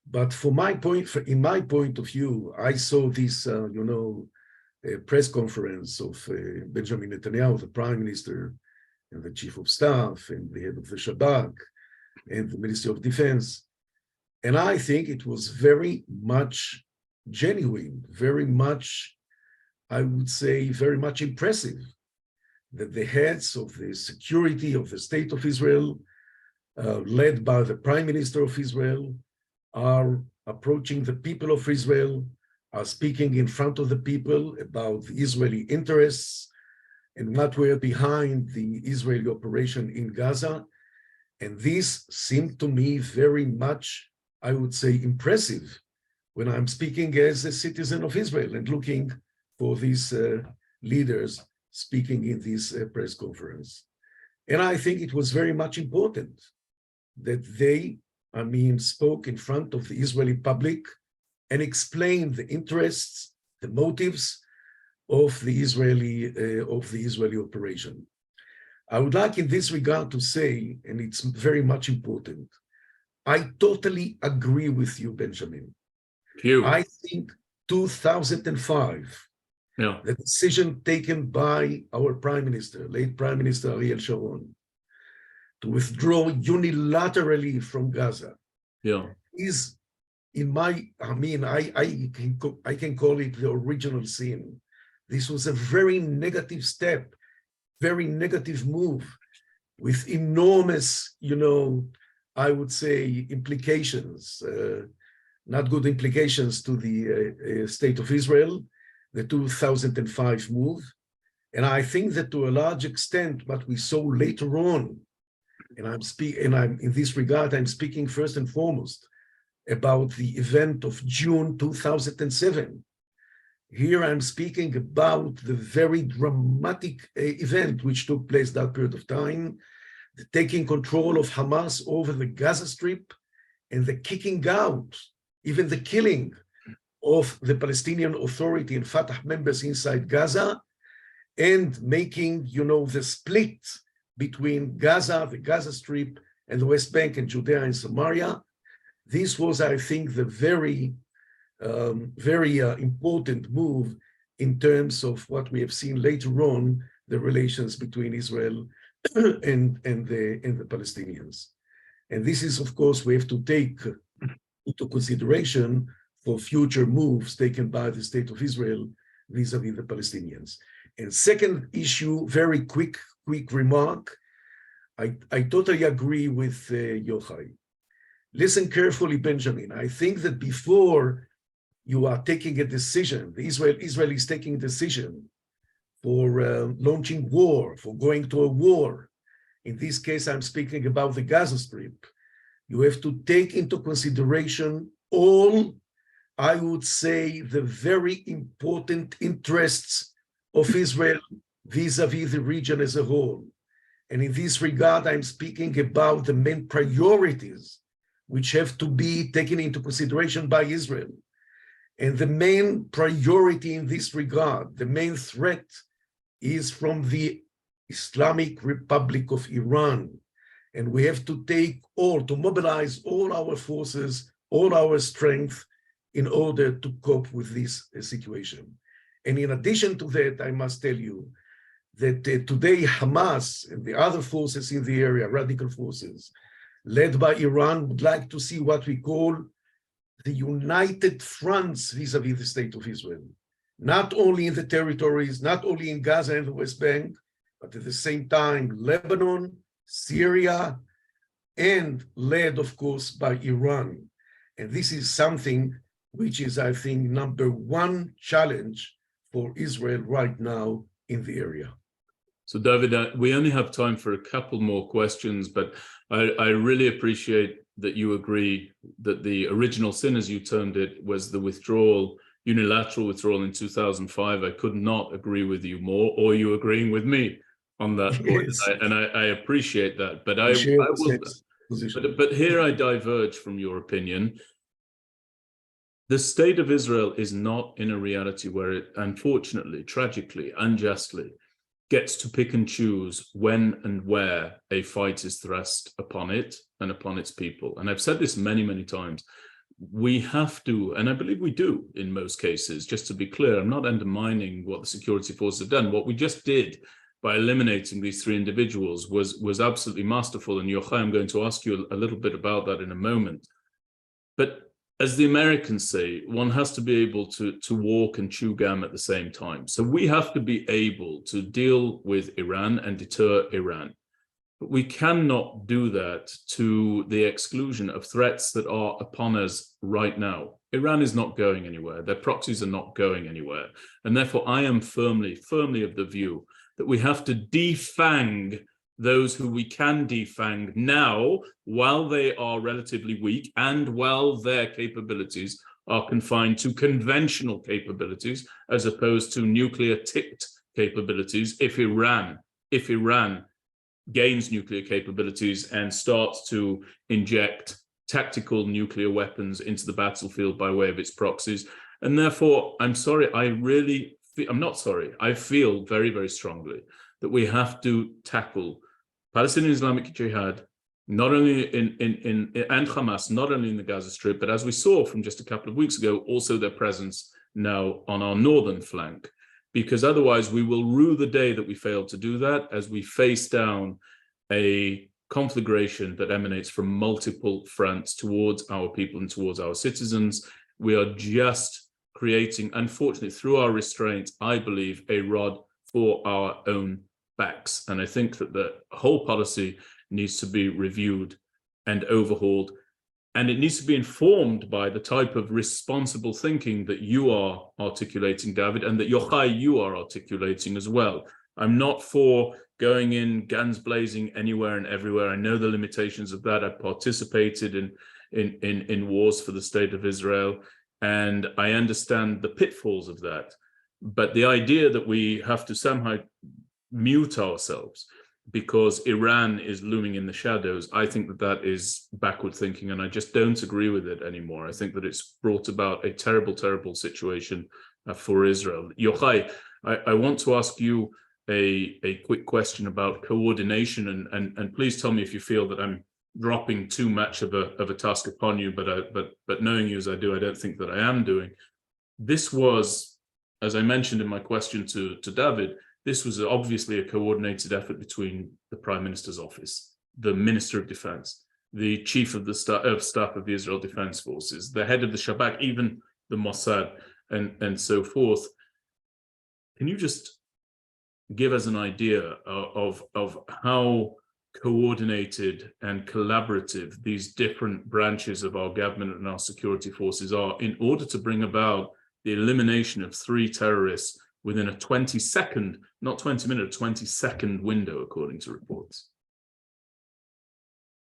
But in my point of view, I saw this, press conference of Benjamin Netanyahu, the Prime Minister, and the Chief of Staff, and the head of the Shabak, and the Ministry of Defense. And I think it was very much genuine, very much, I would say, very much impressive that the heads of the security of the State of Israel, led by the Prime Minister of Israel, are approaching the people of Israel, are speaking in front of the people about the Israeli interests and what were behind the Israeli operation in Gaza. And this seemed to me very much, I would say, impressive when I'm speaking as a citizen of Israel and looking for these leaders speaking in this press conference. And I think it was very much important that they spoke in front of the Israeli public and explained the interests, the motives of the Israeli operation. I would like in this regard to say, and it's very much important, I totally agree with you, Benjamin. I think 2005, the decision taken by our Prime Minister, late Prime Minister Ariel Sharon, to withdraw unilaterally from Gaza, is, in my, I can call it the original sin. This was a very negative step, very negative move, with enormous, I would say, implications, not good implications to the state of Israel, the 2005 move. And I think that to a large extent, what we saw later on, and in this regard, I'm speaking first and foremost about the event of June 2007. Here I'm speaking about the very dramatic event which took place that period of time, the taking control of Hamas over the Gaza Strip and the kicking out, even the killing of the Palestinian Authority and Fatah members inside Gaza, and making, the split between Gaza, the Gaza Strip, and the West Bank and Judea and Samaria. This was, I think, the very important move in terms of what we have seen later on, the relations between Israel and the Palestinians. And this is, of course, we have to take into consideration for future moves taken by the State of Israel vis-a-vis the Palestinians. And second issue, very quick remark, I totally agree with Yochai. Listen carefully, Benjamin. I think that before you are taking a decision, Israel is taking a decision for launching war, for going to a war. In this case, I'm speaking about the Gaza Strip. You have to take into consideration all, I would say, the very important interests of Israel vis-a-vis the region as a whole. And in this regard, I'm speaking about the main priorities which have to be taken into consideration by Israel. And the main priority in this regard, the main threat, is from the Islamic Republic of Iran. And we have to to mobilize all our forces, all our strength in order to cope with this situation. And in addition to that, I must tell you that today Hamas and the other forces in the area, radical forces, led by Iran, would like to see what we call the united fronts vis-a-vis the State of Israel, not only in the territories, not only in Gaza and the West Bank, but at the same time, Lebanon, Syria, and led, of course, by Iran. And this is something which is, I think, number one challenge for Israel right now in the area. So, David, we only have time for a couple more questions, but I really appreciate that you agree that the original sin, as you termed it, was the withdrawal, unilateral withdrawal in 2005. I could not agree with you more, or you agreeing with me on that point. Yes. I appreciate that. But but here I diverge from your opinion. The state of Israel is not in a reality where it, unfortunately, tragically, unjustly, gets to pick and choose when and where a fight is thrust upon it and upon its people. And I've said this many, many times. We have to, and I believe we do in most cases, just to be clear, I'm not undermining what the security forces have done. What we just did by eliminating these three individuals was absolutely masterful. And Yochai, I'm going to ask you a little bit about that in a moment. But as the Americans say, one has to be able to walk and chew gum at the same time. So we have to be able to deal with Iran and deter Iran. But we cannot do that to the exclusion of threats that are upon us right now. Iran is not going anywhere. Their proxies are not going anywhere. And therefore, I am firmly of the view that we have to defang those who we can defang now while they are relatively weak and while their capabilities are confined to conventional capabilities as opposed to nuclear tipped capabilities. If Iran gains nuclear capabilities and starts to inject tactical nuclear weapons into the battlefield by way of its proxies. And therefore, I'm sorry, I'm not sorry, I feel very, very strongly that we have to tackle Palestinian Islamic Jihad, not only and Hamas, not only in the Gaza Strip, but as we saw from just a couple of weeks ago, also their presence now on our northern flank, because otherwise we will rue the day that we failed to do that as we face down a conflagration that emanates from multiple fronts towards our people and towards our citizens. We are just creating, unfortunately, through our restraint, I believe, a rod for our own backs. And I think that the whole policy needs to be reviewed and overhauled. And it needs to be informed by the type of responsible thinking that you are articulating, David, and that Yochai, you are articulating as well. I'm not for going in guns blazing anywhere and everywhere. I know the limitations of that. I've participated in wars for the state of Israel, and I understand the pitfalls of that. But the idea that we have to somehow mute ourselves because Iran is looming in the shadows, I think that that is backward thinking, and I just don't agree with it anymore. I think that it's brought about a terrible, terrible situation for Israel. Yochai, I want to ask you a quick question about coordination, and please tell me if you feel that I'm dropping too much of a task upon you, but knowing you as I do, I don't think that I am doing. This was, as I mentioned in my question to David, this was obviously a coordinated effort between the Prime Minister's office, the Minister of Defense, the Chief of the Staff of the Israel Defense Forces, the head of the Shabak, even the Mossad, and so forth. Can you just give us an idea of how coordinated and collaborative these different branches of our government and our security forces are in order to bring about the elimination of 3 terrorists within a 20-second, not 20-minute, 20-second window, according to reports?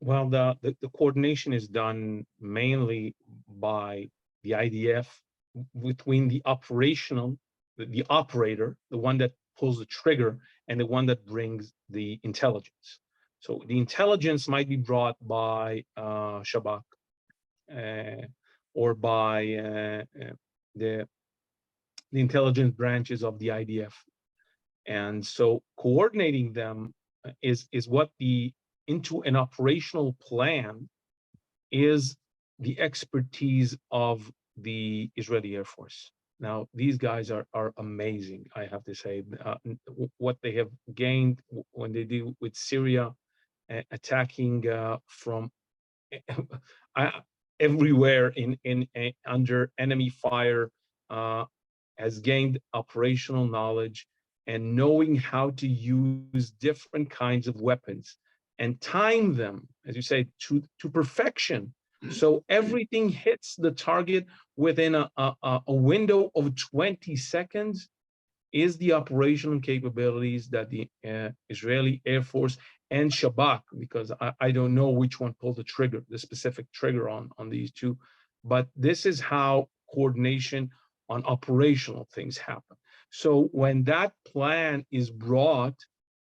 Well, the coordination is done mainly by the IDF between the operational, the operator, the one that pulls the trigger, and the one that brings the intelligence. So the intelligence might be brought by Shabak or by the intelligence branches of the IDF. And so coordinating them is what into an operational plan is the expertise of the Israeli Air Force. Now, these guys are amazing, I have to say. What they have gained when they deal with Syria, attacking from everywhere under enemy fire, has gained operational knowledge and knowing how to use different kinds of weapons and time them, as you say, to perfection. So everything hits the target within a window of 20 seconds is the operational capabilities that the Israeli Air Force and Shabak, because I don't know which one pulled the trigger, the specific trigger on these two, but this is how coordination on operational things happen. So when that plan is brought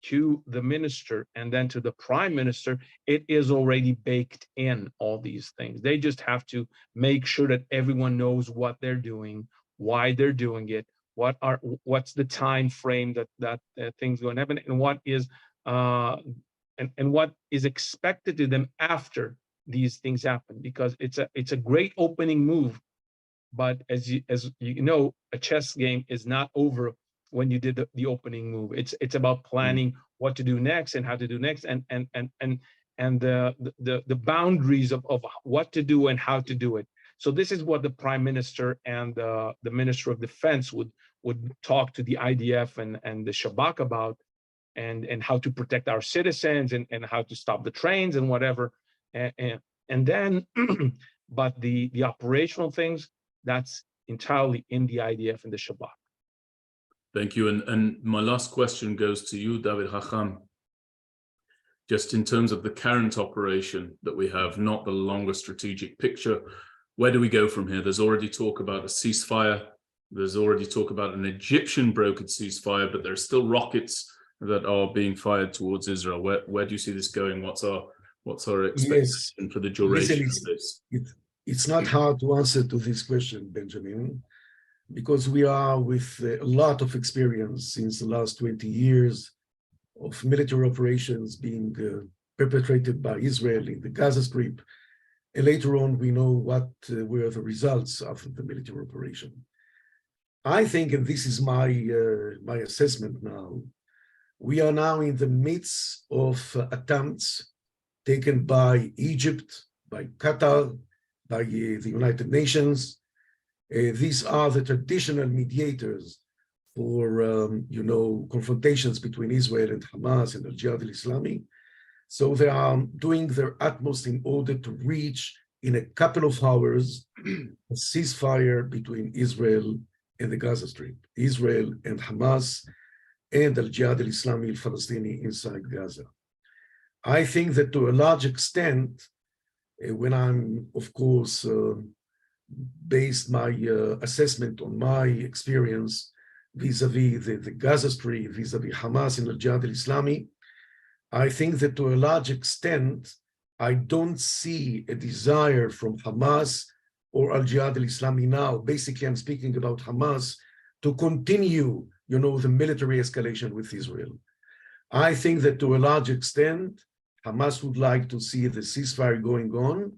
to the minister and then to the prime minister, it is already baked in, all these things. They just have to make sure that everyone knows what they're doing, why they're doing it, what's the time frame that things going to happen, and what is and what is expected of them after these things happen, because it's a great opening move. But as you know, a chess game is not over when you did the opening move. It's about planning what to do next and how to do next, and the boundaries of what to do and how to do it. So this is what the prime minister and the minister of defense would talk to the IDF and the Shabak about, and how to protect our citizens and how to stop the trains and whatever, and then but the operational things, that's entirely in the IDF and the Shabak. Thank you. And my last question goes to you, David Hacham. Just in terms of the current operation that we have, not the longer strategic picture, where do we go from here? There's already talk about a ceasefire. There's already talk about an Egyptian brokered ceasefire, but there are still rockets that are being fired towards Israel. Where do you see this going? What's What's our Yes. expectation for the duration of this? It's not hard to answer to this question, Benjamin, because we are with a lot of experience since the last 20 years of military operations being perpetrated by Israel in the Gaza Strip. And later on, we know what were the results of the military operation. I think, and this is my assessment now, we are now in the midst of attempts taken by Egypt, by Qatar, by the United Nations. These are the traditional mediators for, confrontations between Israel and Hamas and Al-Jihad al-Islami. So they are doing their utmost in order to reach, in a couple of hours, a ceasefire between Israel and the Gaza Strip, Israel and Hamas and Al-Jihad al-Islami al-Palestinian inside Gaza. I think that to a large extent, when I'm, of course, based my assessment on my experience vis-a-vis the Gaza Strip, vis-a-vis Hamas and Al-Jihad al-Islami, I think that to a large extent, I don't see a desire from Hamas or Al-Jihad al-Islami now. Basically, I'm speaking about Hamas to continue, the military escalation with Israel. I think that to a large extent, Hamas would like to see the ceasefire going on.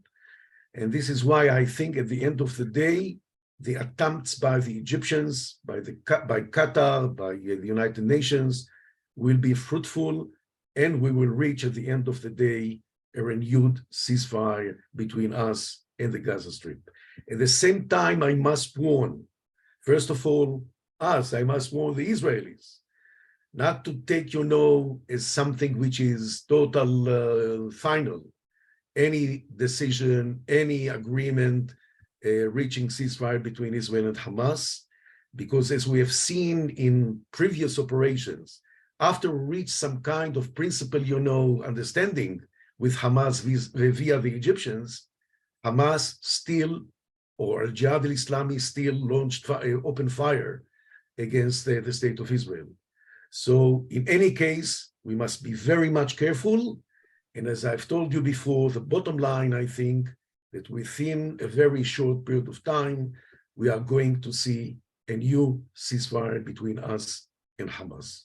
And this is why I think at the end of the day, the attempts by the Egyptians, by Qatar, by the United Nations will be fruitful, and we will reach at the end of the day a renewed ceasefire between us and the Gaza Strip. At the same time, I must warn, first of all, I must warn the Israelis, not to take, as something which is total final, any decision, any agreement reaching ceasefire between Israel and Hamas, because as we have seen in previous operations, after we reach some kind of principle, understanding with Hamas via the Egyptians, Hamas still, or Al-Jihad al-Islami still launched open fire against the state of Israel. So in any case, we must be very much careful. And as I've told you before, the bottom line, I think, that within a very short period of time, we are going to see a new ceasefire between us and Hamas.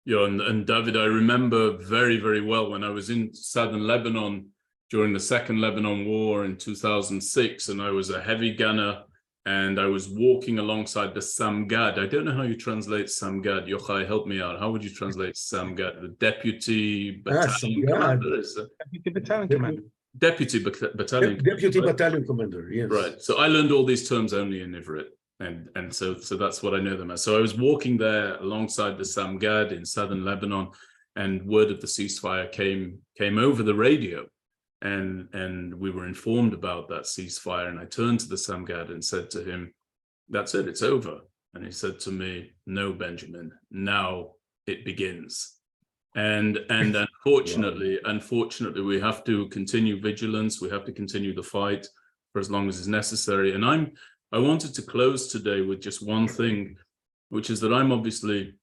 Yeah, and David, I remember very, very well when I was in southern Lebanon during the Second Lebanon War in 2006, and I was a heavy gunner, and I was walking alongside the Samgad. I don't know how you translate Samgad. Yochai, help me out. How would you translate Samgad? The deputy battalion commander? Deputy battalion commander. Deputy battalion commander. Deputy battalion commander, yes. Right. So I learned all these terms only in Ivrit. And so that's what I know them as. So I was walking there alongside the Samgad in southern Lebanon, and word of the ceasefire came over the radio, and we were informed about that ceasefire. And I turned to the Samgad and said to him, "That's it, it's over." And he said to me, "No, Benjamin, now it begins." And unfortunately, we have to continue vigilance. We have to continue the fight for as long as is necessary. And I wanted to close today with just one thing, which is that I'm obviously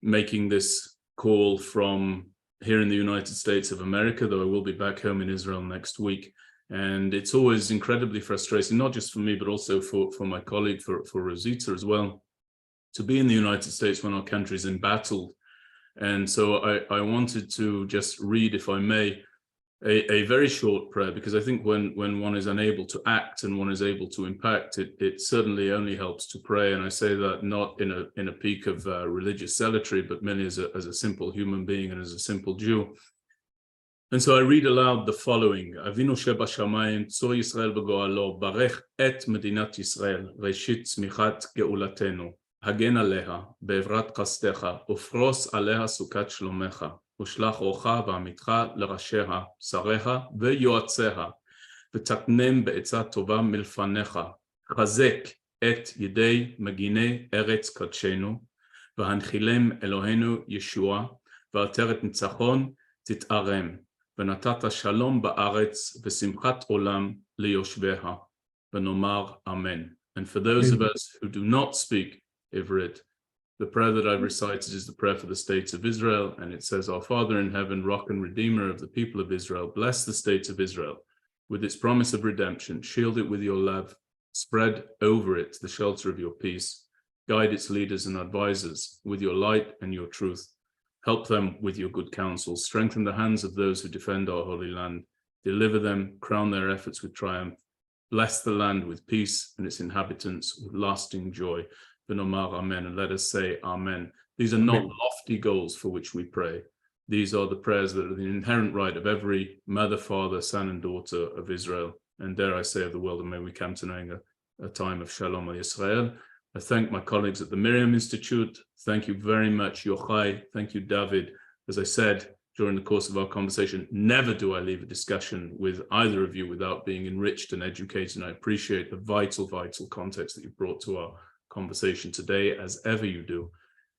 making this call from here in the United States of America, though I will be back home in Israel next week. And it's always incredibly frustrating, not just for me, but also for my colleague, for Rosita as well, to be in the United States when our country is embattled. And so I wanted to just read, if I may, a very short prayer, because I think when one is unable to act and one is able to impact, it certainly only helps to pray. And I say that not in a peak of religious zealotry, but merely as a simple human being and as a simple Jew. And so I read aloud the following: Avinu sheba shamayim, tzor Yisrael b'go'alo, barech et medinat Yisrael, reshit tzmichat geulatenu, hagen aleha, be'evrat chastecha, ufros aleha sukat shlomecha, ושלח אורך ועמיתך לראשיה, שריה ויועציה, ותקנם בעצה טובה מלפניך, חזק את ידי מגיני ארץ קדשנו, והנחילם אלוהינו ישוע, ועטרת ניצחון תתערם, ונתת שלום בארץ ושמחת עולם ליושביה, ונאמר אמן. And for those of us who do not speak Ivrit, The prayer that I've recited is the prayer for the state of Israel, and it says, Our Father in heaven, rock and redeemer of the people of Israel, bless the state of Israel with its promise of redemption, shield it with your love, spread over it the shelter of your peace, guide its leaders and advisors with your light and your truth, help them with your good counsel, strengthen the hands of those who defend our holy land, deliver them, crown their efforts with triumph, bless the land with peace and its inhabitants with lasting joy. V'nomar amen, and let us say amen. These are not lofty goals for which we pray. These are the prayers that are the inherent right of every mother, father, son, and daughter of Israel, and dare I say of the world, and may we come to knowing a time of Shalom al Yisrael. I thank my colleagues at the MirYam Institute. Thank you very much, Yochai. Thank you, David. As I said during the course of our conversation, never do I leave a discussion with either of you without being enriched and educated, and I appreciate the vital context that you brought to our conversation today, as ever you do.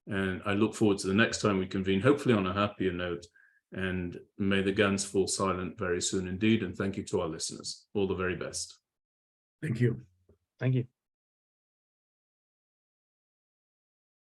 And I look forward to the next time we convene, hopefully on a happier note, and may the guns fall silent very soon indeed. And thank you to our listeners. All the very best. Thank you. Thank you.